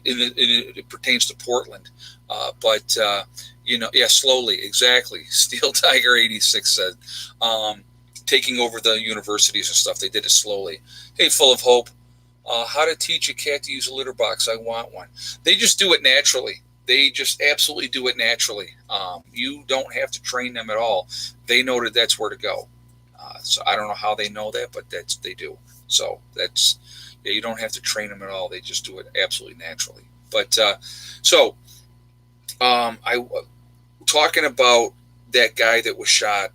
It pertains to Portland, but slowly, exactly. Steel Tiger 86 said, taking over the universities and stuff. They did it slowly. Hey, full of hope. How to teach a cat to use a litter box? I want one. They just do it naturally. They just absolutely do it naturally. You don't have to train them at all. They know that that's where to go. So I don't know how they know that, but they do. So you don't have to train them at all. They just do it absolutely naturally. But I talking about that guy that was shot.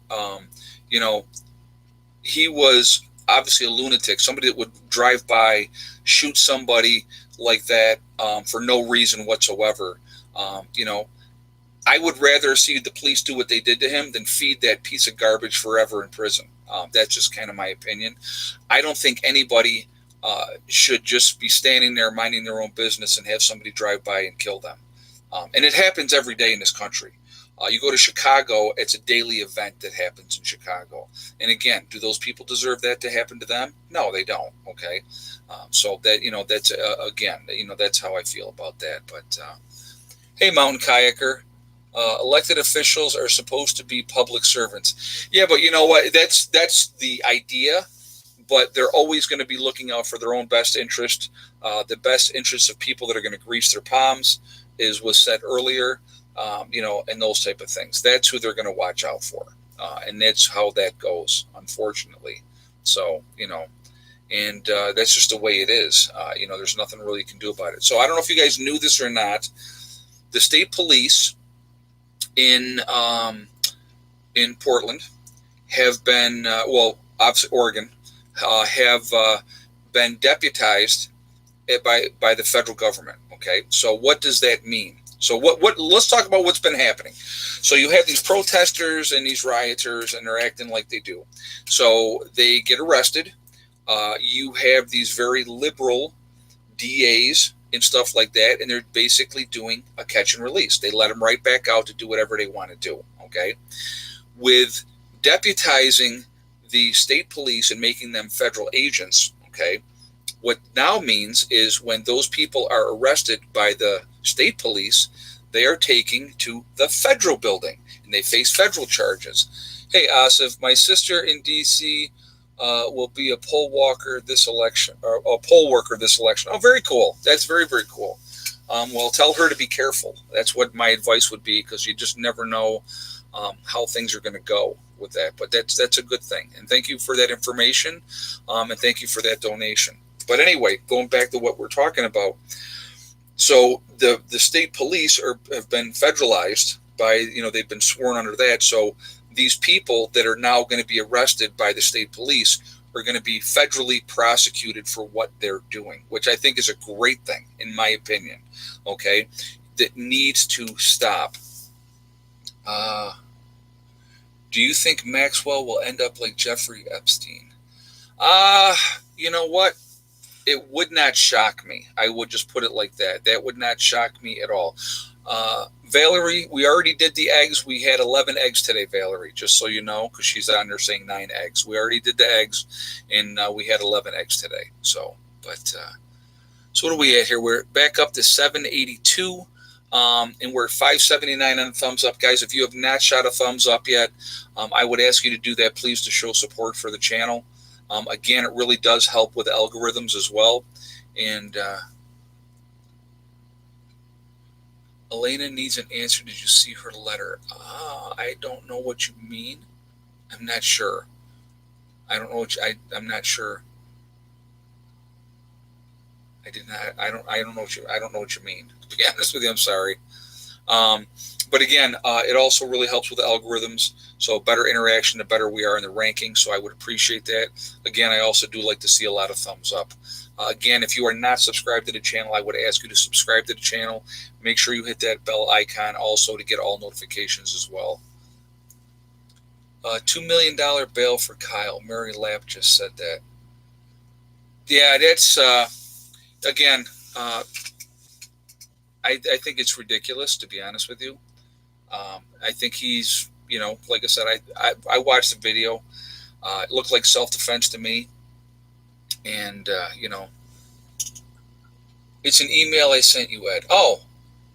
He was obviously a lunatic, somebody that would drive by, shoot somebody like that for no reason whatsoever. I would rather see the police do what they did to him than feed that piece of garbage forever in prison. That's just kind of my opinion. I don't think anybody should just be standing there minding their own business and have somebody drive by and kill them. And it happens every day in this country. You go to Chicago, it's a daily event that happens in Chicago. And again, do those people deserve that to happen to them? No, they don't. Okay. So that, that's again, that's how I feel about that. But hey, Mountain Kayaker, elected officials are supposed to be public servants. Yeah, but you know what? That's the idea. But they're always going to be looking out for their own best interest. The best interests of people that are going to grease their palms was said earlier. And those type of things. That's who they're going to watch out for. and that's how that goes, unfortunately. So, and that's just the way it is. There's nothing really you can do about it. So I don't know if you guys knew this or not. The state police in Portland have been, obviously Oregon, have been deputized by the federal government. Okay, so what does that mean? So what? Let's talk about what's been happening. So you have these protesters and these rioters, and they're acting like they do. So they get arrested. You have these very liberal DAs and stuff like that, and they're basically doing a catch and release. They let them right back out to do whatever they want to do. Okay, with deputizing the state police and making them federal agents. Okay, what now means is when those people are arrested by the state police, they are taken to the federal building and they face federal charges. Hey, Asif, my sister in D.C. Will be a poll walker this election, or a poll worker this election. Oh, very cool. That's very, very cool. Well, tell her to be careful. That's what my advice would be, because you just never know how things are going to go with that. But that's a good thing. And thank you for that information, and thank you for that donation. But anyway, going back to what we're talking about. So the state police have been federalized by, they've been sworn under that. So these people that are now going to be arrested by the state police are going to be federally prosecuted for what they're doing, which I think is a great thing, in my opinion. Okay, that needs to stop. Do you think Maxwell will end up like Jeffrey Epstein? You know what? It would not shock me. I would just put it like that. That would not shock me at all. Valerie, we already did the eggs. We had 11 eggs today, Valerie, just so you know, because she's on there saying 9 eggs. We already did the eggs, and we had 11 eggs today. So what are we at here? We're back up to 782, and we're at 579 on the thumbs up. Guys, if you have not shot a thumbs up yet, I would ask you to do that, please, to show support for the channel. Again, it really does help with algorithms as well. And Elena needs an answer. Did you see her letter? I don't know what you mean. I'm not sure. I don't know I'm not sure. I did not. I don't know what you mean. To be honest with you, I'm sorry. But again, it also really helps with the algorithms. So better interaction, the better we are in the ranking. So I would appreciate that. Again, I also do like to see a lot of thumbs up. Again, if you are not subscribed to the channel, I would ask you to subscribe to the channel. Make sure you hit that bell icon also to get all notifications as well. $2 million bail for Kyle. Mary Lapp just said that. Yeah, that's, again, I think it's ridiculous, to be honest with you. I think he's, like I said, I watched the video. It looked like self-defense to me. And, it's an email I sent you, Ed. Oh,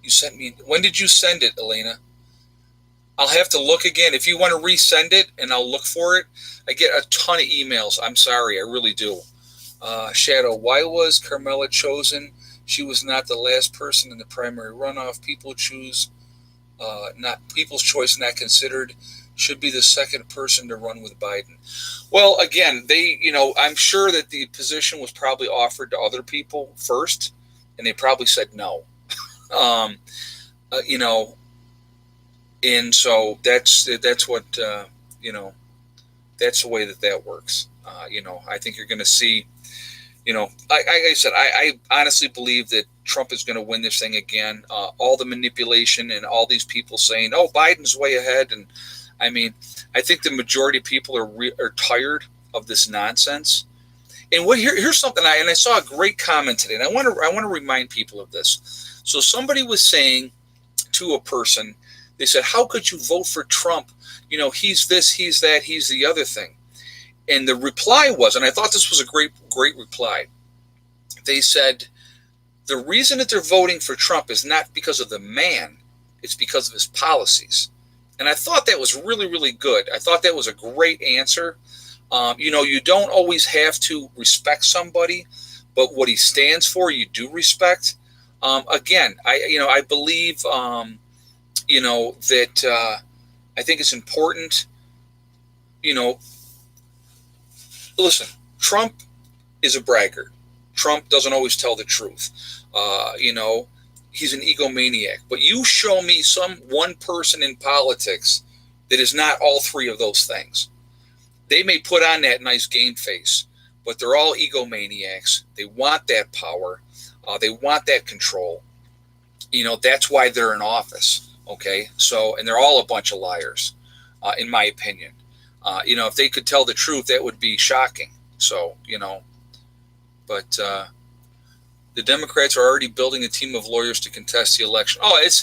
you sent me. When did you send it, Elena? I'll have to look again. If you want to resend it, and I'll look for it. I get a ton of emails. I'm sorry. I really do. Shadow, why was Carmella chosen? She was not the last person in the primary runoff. People's choice not considered. Should be the second person to run with Biden. Well, again, I'm sure that the position was probably offered to other people first, and they probably said no. And so that's what that's the way that works. I think you're going to see. Like I said, I honestly believe that Trump is going to win this thing again. All the manipulation and all these people saying, "Oh, Biden's way ahead," and I mean, I think the majority of people are tired of this nonsense. And here's something I saw a great comment today, and I want to remind people of this. So somebody was saying to a person, they said, "How could you vote for Trump? He's this, he's that, he's the other thing." And the reply was, and I thought this was a great reply. They said, the reason that they're voting for Trump is not because of the man, it's because of his policies. And I thought that was really, really good. I thought that was a great answer. You don't always have to respect somebody, but what he stands for, you do respect. Again, I believe, that I think it's important you know, listen, Trump is a braggart. Trump doesn't always tell the truth. He's an egomaniac. But you show me one person in politics that is not all three of those things. They may put on that nice game face, but they're all egomaniacs. They want that power. They want that control. That's why they're in office. Okay, so, and they're all a bunch of liars, in my opinion. If they could tell the truth, that would be shocking. So, but the Democrats are already building a team of lawyers to contest the election. Oh, and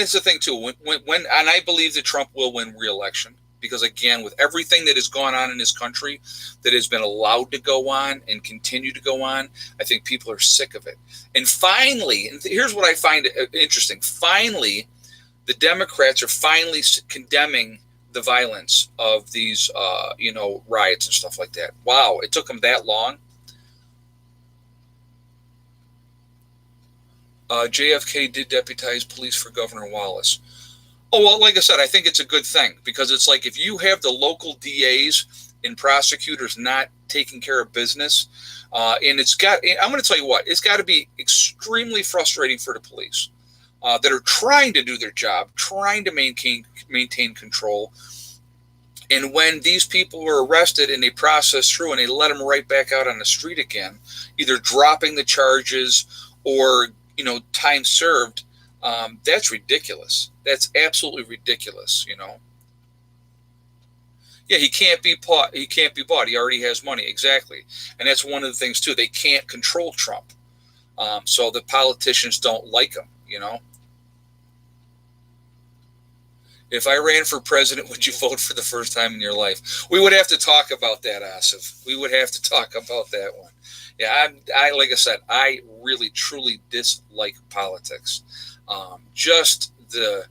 it's the thing too. And I believe that Trump will win re-election because, again, with everything that has gone on in this country, that has been allowed to go on and continue to go on, I think people are sick of it. And finally, and here's what I find interesting. Finally, the Democrats are finally condemning the violence of these, riots and stuff like that. Wow, it took them that long. JFK did deputize police for Governor Wallace. Oh, well, like I said, I think it's a good thing because it's like if you have the local DAs and prosecutors not taking care of business, I'm going to tell you what, it's got to be extremely frustrating for the police that are trying to do their job, trying to maintain control. And when these people were arrested and they process through and they let them right back out on the street again, either dropping the charges or time served, that's ridiculous. That's absolutely ridiculous. Yeah, he can't be bought. He already has money. Exactly. And that's one of the things too. They can't control Trump. So the politicians don't like him, If I ran for president, would you vote for the first time in your life? We would have to talk about that, Asif. We would have to talk about that one. Yeah, I like I said, I really, truly dislike politics. Just the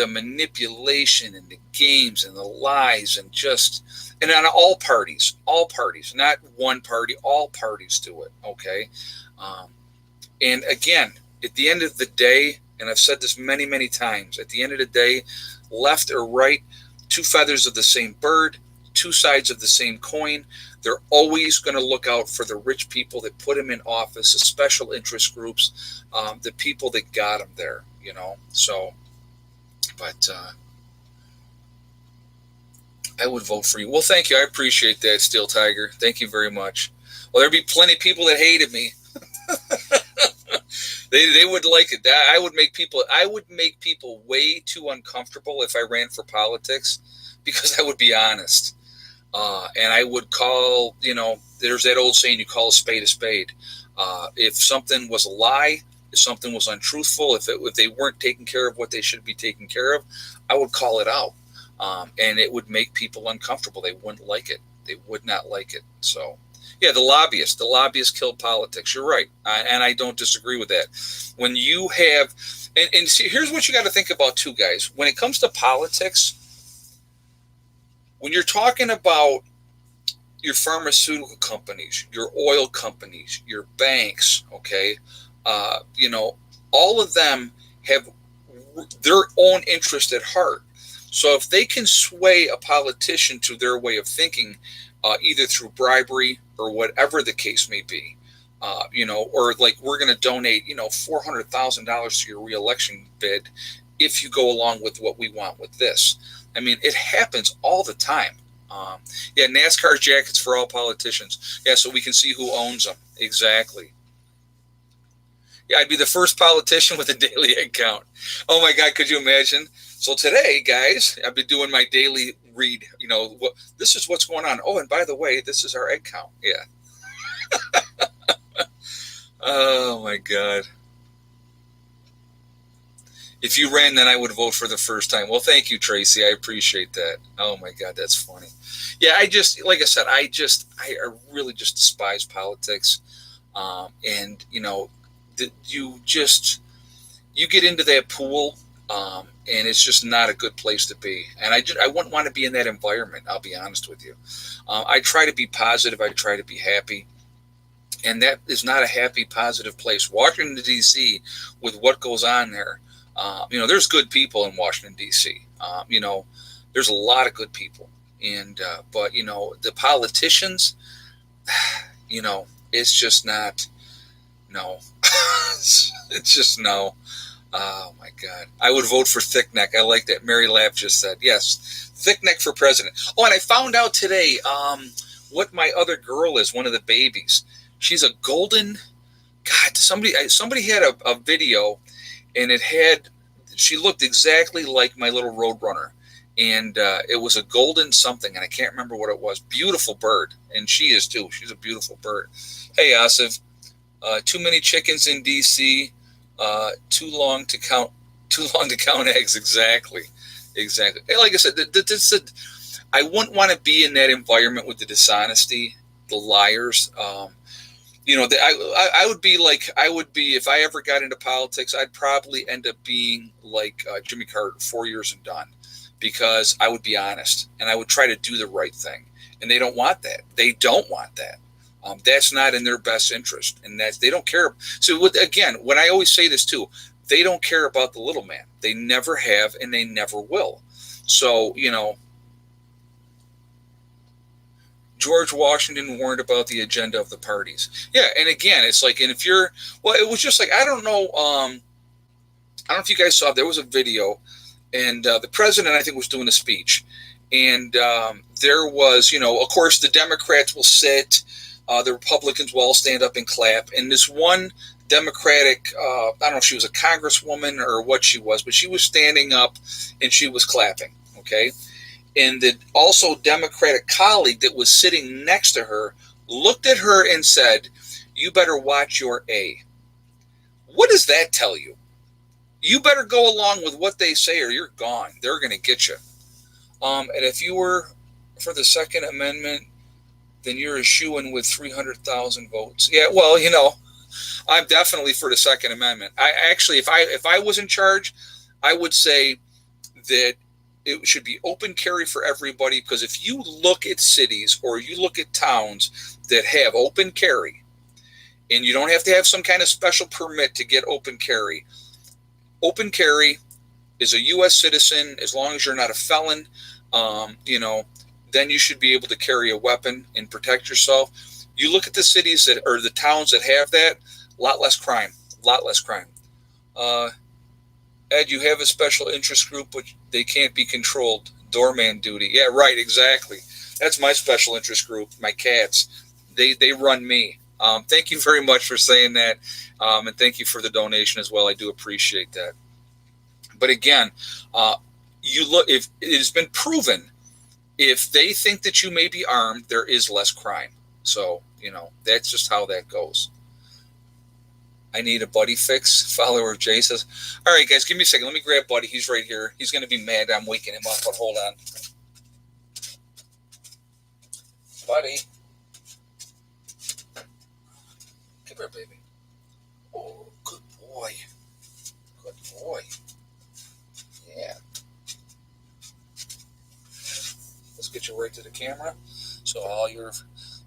manipulation and the games and the lies and on all parties, not one party, all parties do it. Okay. And again, at the end of the day, and I've said this many, many times, at the end of the day, left or right, two feathers of the same bird, two sides of the same coin. They're always going to look out for the rich people that put them in office, the special interest groups, the people that got them there, So, but I would vote for you. Well, thank you. I appreciate that, Steel Tiger. Thank you very much. Well, there'd be plenty of people that hated me. They would like it. I would make people way too uncomfortable if I ran for politics because I would be honest. And I would call, there's that old saying, you call a spade a spade. If something was a lie, if something was untruthful, if they weren't taking care of what they should be taking care of, I would call it out. And it would make people uncomfortable. They wouldn't like it. They would not like it. So, yeah, the lobbyists killed politics. You're right. And I don't disagree with that. When you have, and see, here's what you got to think about too, guys. When it comes to politics, when you're talking about your pharmaceutical companies, your oil companies, your banks, okay, all of them have their own interest at heart. So if they can sway a politician to their way of thinking, either through bribery or whatever the case may be, or like we're going to donate, $400,000 to your reelection bid if you go along with what we want with this. I mean, it happens all the time. NASCAR jackets for all politicians. Yeah, so we can see who owns them. Exactly. Yeah, I'd be the first politician with a daily egg count. Oh my God, could you imagine? So today, guys, I've been doing my daily read. This is what's going on. Oh, and by the way, this is our egg count. Yeah. Oh my God. If you ran, then I would vote for the first time. Well, thank you, Tracy. I appreciate that. Oh my God, that's funny. Yeah, like I said, I really just despise politics. And you get into that pool, and it's just not a good place to be. And I wouldn't want to be in that environment. I'll be honest with you. I try to be positive. I try to be happy. And that is not a happy, positive place. Washington, D.C., with what goes on there, there's good people in Washington, D.C. There's a lot of good people. And but the politicians, it's just not. No, it's just no. Oh my God! I would vote for Thick Neck. I like that. Mary Lapp just said yes. Thick Neck for president. Oh, and I found out today what my other girl is. One of the babies. She's a golden. God, somebody had a video, and it had. She looked exactly like my little Roadrunner, and it was a golden something, and I can't remember what it was. Beautiful bird, and she is too. She's a beautiful bird. Hey, Asif. Too many chickens in D.C. Too long to count. Too long to count eggs. Exactly. Hey, like I said, I wouldn't want to be in that environment with the dishonesty, the liars. I would be if I ever got into politics, I'd probably end up being like Jimmy Carter, 4 years and done, because I would be honest and I would try to do the right thing. And they don't want that. They don't want that. That's not in their best interest, and that they don't care. So when I always say this too, they don't care about the little man. They never have, and they never will. So George Washington warned about the agenda of the parties. Yeah, and again, it's like, and if you're, well, it was just like, I don't know if you guys saw, there was a video, and the president, I think, was doing a speech, and there was, of course, the Democrats will sit. The Republicans will all stand up and clap. And this one Democratic, I don't know if she was a congresswoman or what she was, but she was standing up and she was clapping, okay? And the also Democratic colleague that was sitting next to her looked at her and said, "You better watch your A." What does that tell you? You better go along with what they say or you're gone. They're going to get you. And if you were for the Second Amendment, then you're a shoo-in with 300,000 votes. Yeah, well, I'm definitely for the Second Amendment. I actually, if I was in charge, I would say that it should be open carry for everybody, because if you look at cities or you look at towns that have open carry, and you don't have to have some kind of special permit to get open carry. Open carry is a U.S. citizen, as long as you're not a felon, then you should be able to carry a weapon and protect yourself. You look at the cities or the towns that have that, a lot less crime. Ed, you have a special interest group, but they can't be controlled. Doorman duty. Yeah, right, exactly. That's my special interest group, my cats. They run me. Thank you very much for saying that, and thank you for the donation as well. I do appreciate that. But again, if it has been proven, if they think that you may be armed, there is less crime. So, that's just how that goes. I need a Buddy fix. Follower Jay says, all right, guys, give me a second. Let me grab Buddy. He's right here. He's going to be mad I'm waking him up, but hold on. Buddy. Come here, baby. Oh, good boy. Good boy. Yeah. Let's get you right to the camera so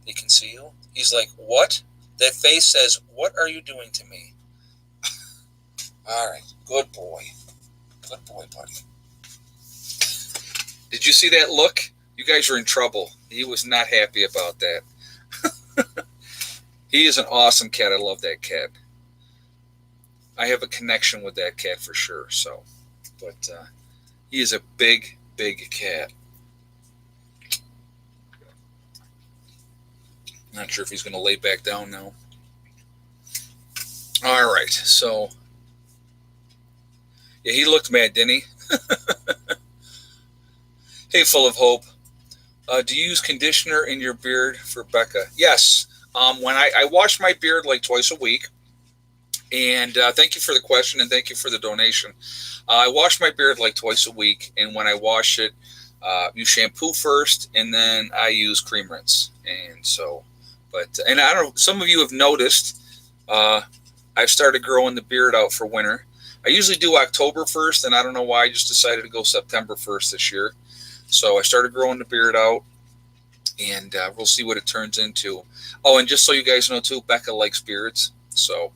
they can see you. He's like, what? That face says, what are you doing to me? All right. Good boy. Good boy, buddy. Did you see that look? You guys are in trouble. He was not happy about that. He is an awesome cat. I love that cat. I have a connection with that cat for sure. So, but he is a big, big cat. Not sure if he's going to lay back down now. All right, so yeah, he looked mad, didn't he? Hey, full of hope. Do you use conditioner in your beard for Becca? Yes. When I wash my beard like twice a week, and thank you for the question and thank you for the donation. I wash my beard like twice a week, and when I wash it, you shampoo first, and then I use cream rinse, and so. And I don't know, some of you have noticed I've started growing the beard out for winter. I usually do October 1st, and I don't know why I just decided to go September 1st this year. So I started growing the beard out, and we'll see what it turns into. Oh, and just so you guys know, too, Becca likes beards. So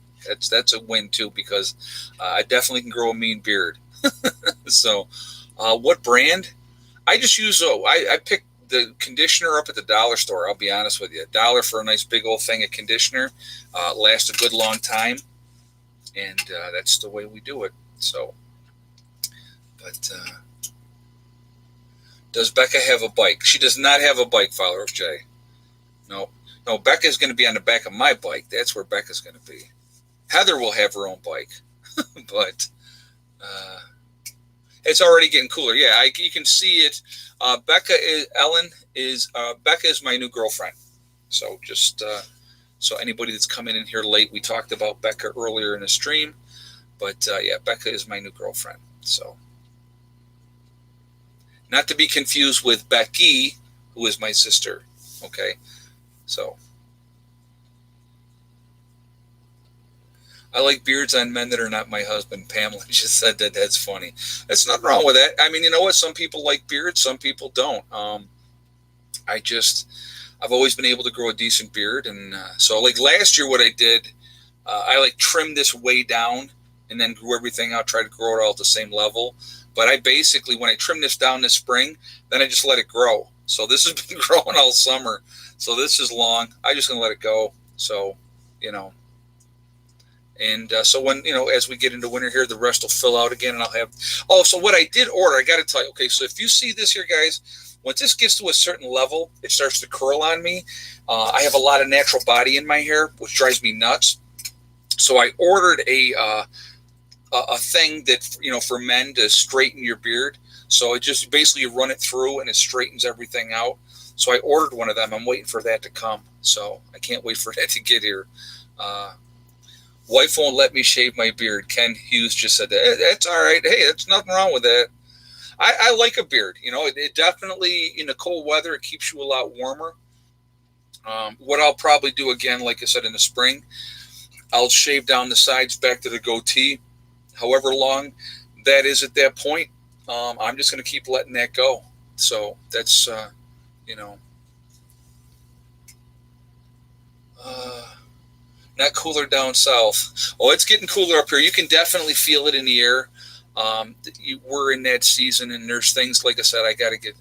that's a win, too, because I definitely can grow a mean beard. So what brand? I just use, I pick the conditioner up at the dollar store, I'll be honest with you, $1 for a nice big old thing of conditioner lasts a good long time, and that's the way we do it. So, but does Becca have a bike? She does not have a bike, follower of Jay. No, no. Becca's going to be on the back of my bike. That's where Becca's going to be. Heather will have her own bike, but it's already getting cooler. Yeah, you can see it. Becca is my new girlfriend. So just so anybody that's coming in here late, we talked about Becca earlier in the stream, but yeah, Becca is my new girlfriend. So not to be confused with Becky, who is my sister. Okay, so I like beards on men that are not my husband. Pamela just said that. That's funny. There's nothing wrong with that. I mean, you know what? Some people like beards. Some people don't. I've always been able to grow a decent beard. And so like last year, what I did, I like trimmed this way down and then grew everything out, tried to grow it all at the same level. But I basically, when I trimmed this down this spring, then I just let it grow. So this has been growing all summer. So this is long. I'm just going to let it go. So, you know. And so when, as we get into winter here, the rest will fill out again and I'll have, so what I did order, I got to tell you, okay, so if you see this here, guys, once this gets to a certain level, it starts to curl on me. I have a lot of natural body in my hair, which drives me nuts. So I ordered a thing that, for men to straighten your beard. So it just basically you run it through and it straightens everything out. So I ordered one of them. I'm waiting for that to come. So I can't wait for that to get here. Wife won't let me shave my beard. Ken Hughes just said that. That's all right. Hey, there's nothing wrong with that. I like a beard. It definitely, in the cold weather, it keeps you a lot warmer. What I'll probably do again, like I said, in the spring, I'll shave down the sides back to the goatee. However long that is at that point, I'm just going to keep letting that go. So that's, not cooler down south. Oh, it's getting cooler up here. You can definitely feel it in the air. We're in that season, and there's things, like I said, I got to get.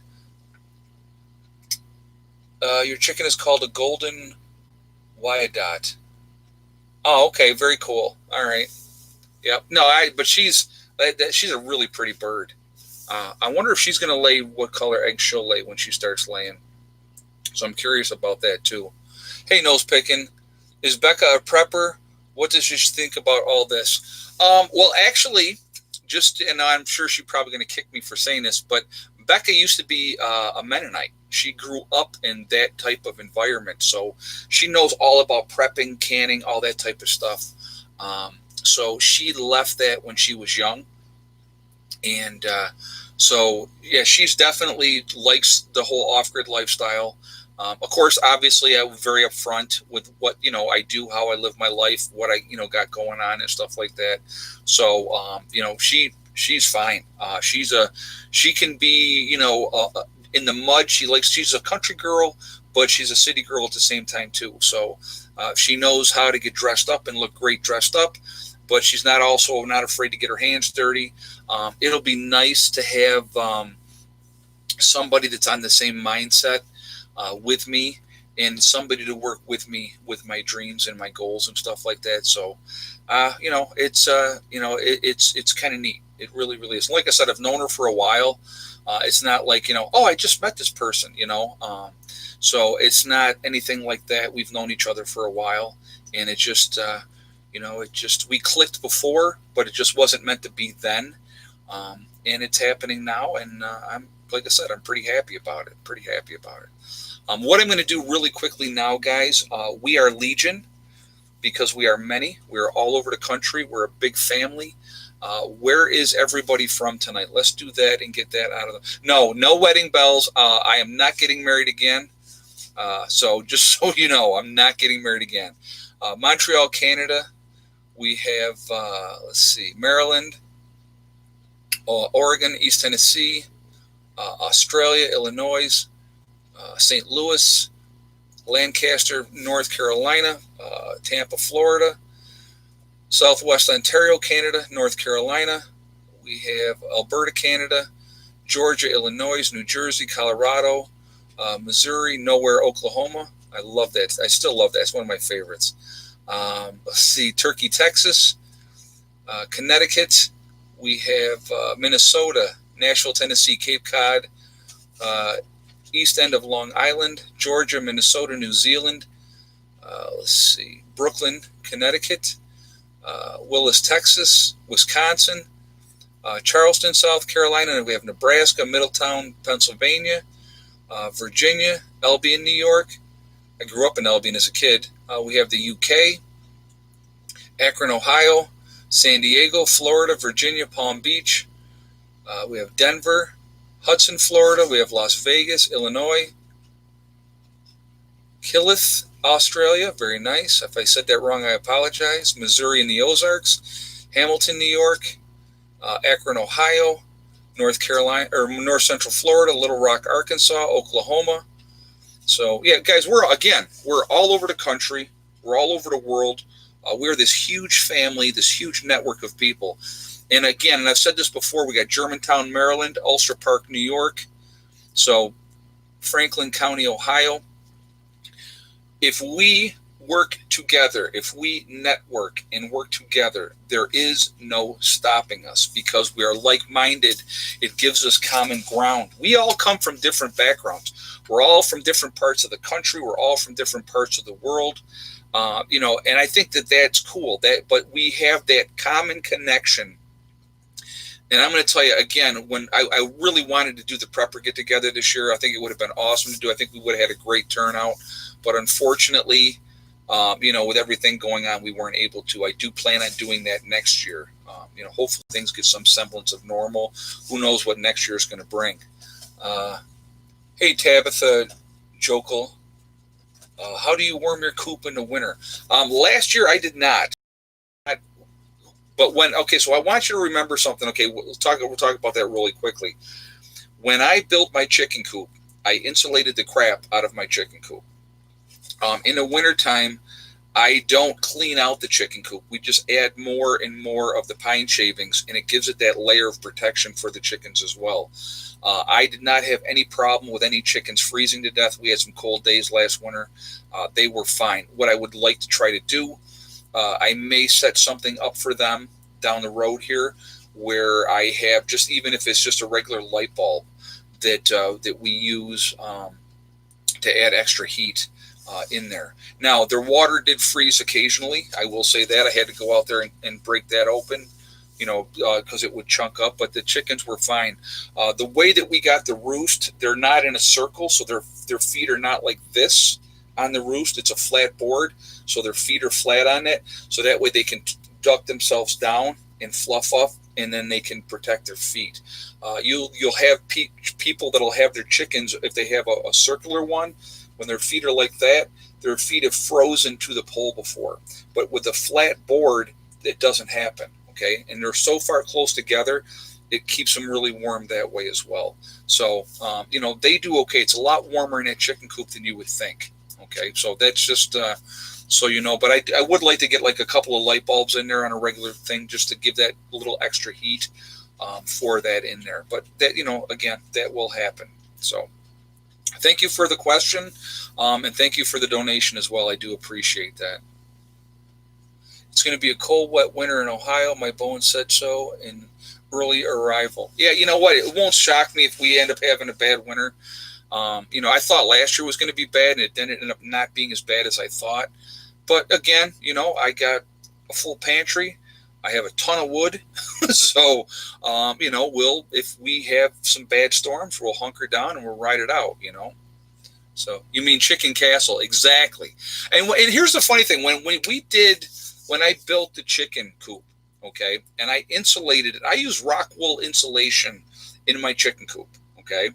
Your chicken is called a golden Wyandotte. Oh, okay, very cool. All right. Yep. No, but she's a really pretty bird. I wonder if she's going to lay what color eggs she'll lay when she starts laying. So I'm curious about that too. Hey, nose picking. Is Becca a prepper? What does she think about all this? Well, actually, and I'm sure she's probably going to kick me for saying this, but Becca used to be a Mennonite. She grew up in that type of environment, so she knows all about prepping, canning, all that type of stuff. So she left that when she was young, and so yeah, she's definitely likes the whole off-grid lifestyle. Of course, obviously, I'm very upfront with what I do, how I live my life, what I got going on, and stuff like that. So she's fine. She can be in the mud. She's a country girl, but she's a city girl at the same time too. So she knows how to get dressed up and look great dressed up, but she's not afraid to get her hands dirty. It'll be nice to have somebody that's on the same mindset with me, and somebody to work with me with my dreams and my goals and stuff like that. So, it's kind of neat. It really, really is. Like I said, I've known her for a while. It's not like, I just met this person, so it's not anything like that. We've known each other for a while, and it just, we clicked before, but it just wasn't meant to be then. And it's happening now. And like I said, I'm pretty happy about it. What I'm going to do really quickly now, guys, we are Legion because we are many. We're all over the country. We're a big family. Where is everybody from tonight? Let's do that and get that out of the... No wedding bells. I am not getting married again. So just so you know, I'm not getting married again. Montreal, Canada. We have, Maryland, Oregon, East Tennessee, Australia, Illinois, St. Louis, Lancaster, North Carolina, Tampa, Florida, Southwest Ontario, Canada, North Carolina. We have Alberta, Canada, Georgia, Illinois, New Jersey, Colorado, Missouri, nowhere, Oklahoma. I love that. I still love that. It's one of my favorites. Let's see, Turkey, Texas, Connecticut. We have Minnesota, Nashville, Tennessee, Cape Cod, uh, east end of Long Island, Georgia, Minnesota, New Zealand. Let's see, Brooklyn, Connecticut, Willis, Texas, Wisconsin, Charleston, South Carolina, and we have Nebraska, Middletown, Pennsylvania, Virginia, Albion, New York. I grew up in Albion as a kid. We have the UK, Akron, Ohio, San Diego, Florida, Virginia, Palm Beach. We have Denver, Hudson, Florida. We have Las Vegas, Illinois, Killith, Australia. Very nice. If I said that wrong, I apologize. Missouri and the Ozarks, Hamilton, New York, Akron, Ohio, North Carolina or North Central Florida, Little Rock, Arkansas, Oklahoma. So yeah, guys, we're all over the country. We're all over the world. We're this huge family, this huge network of people. And again, and I've said this before, we got Germantown, Maryland, Ulster Park, New York. So Franklin County, Ohio. If we work together, if we network and work together, there is no stopping us because we are like-minded. It gives us common ground. We all come from different backgrounds. We're all from different parts of the country. We're all from different parts of the world. And I think that that's cool. But we have that common connection. And I'm going to tell you again, when I really wanted to do the prepper get together this year, I think it would have been awesome to do. I think we would have had a great turnout. But unfortunately, with everything going on, we weren't able to. I do plan on doing that next year. Hopefully things get some semblance of normal. Who knows what next year is going to bring. Hey, Tabitha Jokel. How do you warm your coop in the winter? Last year I did not. But so I want you to remember something. Okay, we'll talk about that really quickly. When I built my chicken coop, I insulated the crap out of my chicken coop. In the wintertime, I don't clean out the chicken coop. We just add more and more of the pine shavings, and it gives it that layer of protection for the chickens as well. I did not have any problem with any chickens freezing to death. We had some cold days last winter. They were fine. What I would like to try to do, I may set something up for them down the road here where I have just, even if it's just a regular light bulb that we use to add extra heat in there. Now, their water did freeze occasionally. I will say that. I had to go out there and break that open, because it would chunk up, but the chickens were fine. The way that we got the roost, they're not in a circle, so their feet are not like this on the roost. It's a flat board, so their feet are flat on it, so that way they can duck themselves down and fluff up, and then they can protect their feet. You'll have people that'll have their chickens, if they have a circular one, when their feet are like that, their feet have frozen to the pole before. But with a flat board, it doesn't happen. Okay, and they're so far close together, it keeps them really warm that way as well. So, they do okay. It's a lot warmer in that chicken coop than you would think. Okay, so that's just so you know. But I would like to get like a couple of light bulbs in there on a regular thing just to give that little extra heat for that in there. But that, again, that will happen. So thank you for the question, and thank you for the donation as well. I do appreciate that. It's going to be a cold, wet winter in Ohio. My bones said so in early arrival. Yeah, you know what? It won't shock me if we end up having a bad winter. I thought last year was going to be bad, and it ended up not being as bad as I thought. But again, I got a full pantry. I have a ton of wood. So, if we have some bad storms, we'll hunker down and we'll ride it out, So, you mean Chicken Castle. Exactly. And here's the funny thing. When I built the chicken coop, okay, and I insulated it, I used rock wool insulation in my chicken coop, okay.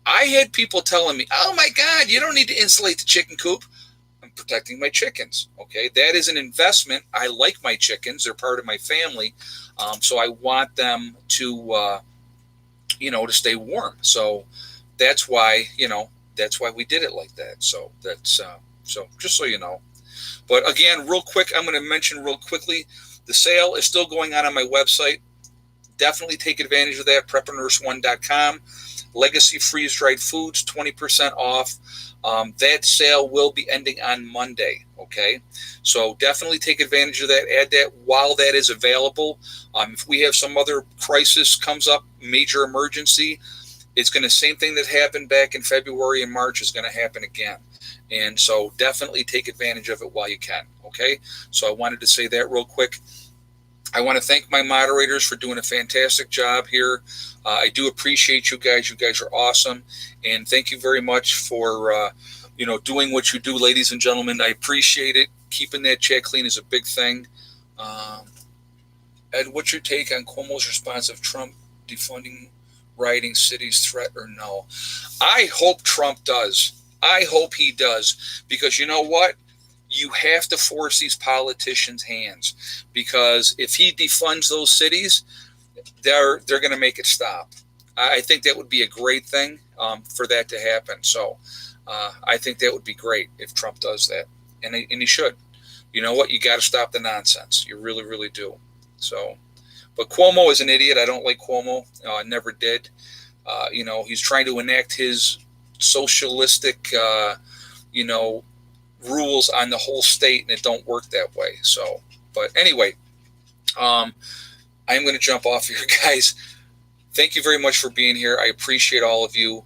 I had people telling me, oh my God, you don't need to insulate the chicken coop. I'm protecting my chickens, okay. That is an investment. I like my chickens. They're part of my family. So I want them to, to stay warm. So that's why we did it like that. So that's, so just so you know. But again, real quick, I'm going to mention real quickly, the sale is still going on my website. Definitely take advantage of that, preppernurse1.com. Legacy freeze-dried foods, 20% off. That sale will be ending on Monday, okay? So definitely take advantage of that. Add that while that is available. If we have some other crisis comes up, major emergency, it's going to, same thing that happened back in February and March is going to happen again. And so definitely take advantage of it while you can, okay? So I wanted to say that real quick. I want to thank my moderators for doing a fantastic job here. I do appreciate you guys. You guys are awesome. And thank you very much for, doing what you do, ladies and gentlemen. I appreciate it. Keeping that chat clean is a big thing. Ed, what's your take on Cuomo's response of Trump defunding rioting cities threat or no? I hope Trump does. I hope he does. Because you know what? You have to force these politicians' hands, because if he defunds those cities, they're going to make it stop. I think that would be a great thing for that to happen. So I think that would be great if Trump does that, and he should. You know what? You got to stop the nonsense. You really, really do. So, but Cuomo is an idiot. I don't like Cuomo. I never did. He's trying to enact his socialistic, rules on the whole state, and it don't work that way. So, but anyway, I'm going to jump off here, guys. Thank you very much for being here. I appreciate all of you.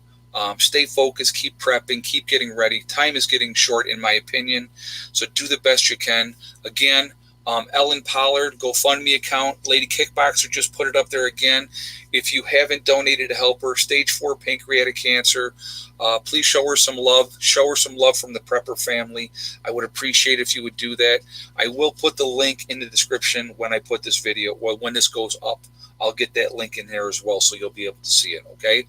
Stay focused, keep prepping, keep getting ready. Time is getting short, in my opinion, so do the best you can. Again, Ellen Pollard GoFundMe account, Lady Kickboxer just put it up there again. If you haven't donated to help her, stage 4 pancreatic cancer, please show her some love. Show her some love from the Prepper family. I would appreciate if you would do that. I will put the link in the description when I put this video, or when this goes up. I'll get that link in there as well, so you'll be able to see it, okay?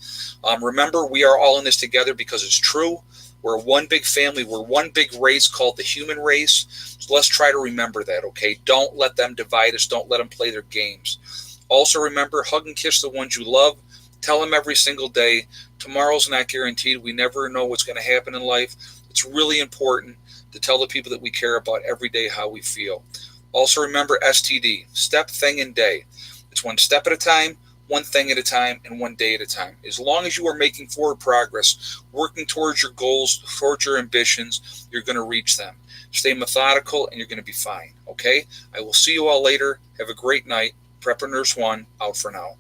Remember, we are all in this together because it's true. We're one big family. We're one big race called the human race. So let's try to remember that, okay? Don't let them divide us. Don't let them play their games. Also remember, hug and kiss the ones you love. Tell them every single day. Tomorrow's not guaranteed. We never know what's going to happen in life. It's really important to tell the people that we care about every day how we feel. Also remember STD, step, thing, and day. It's one step at a time, one thing at a time, and one day at a time. As long as you are making forward progress, working towards your goals, towards your ambitions, you're going to reach them. Stay methodical, and you're going to be fine, okay? I will see you all later. Have a great night. Prepper Nurse 1, out for now.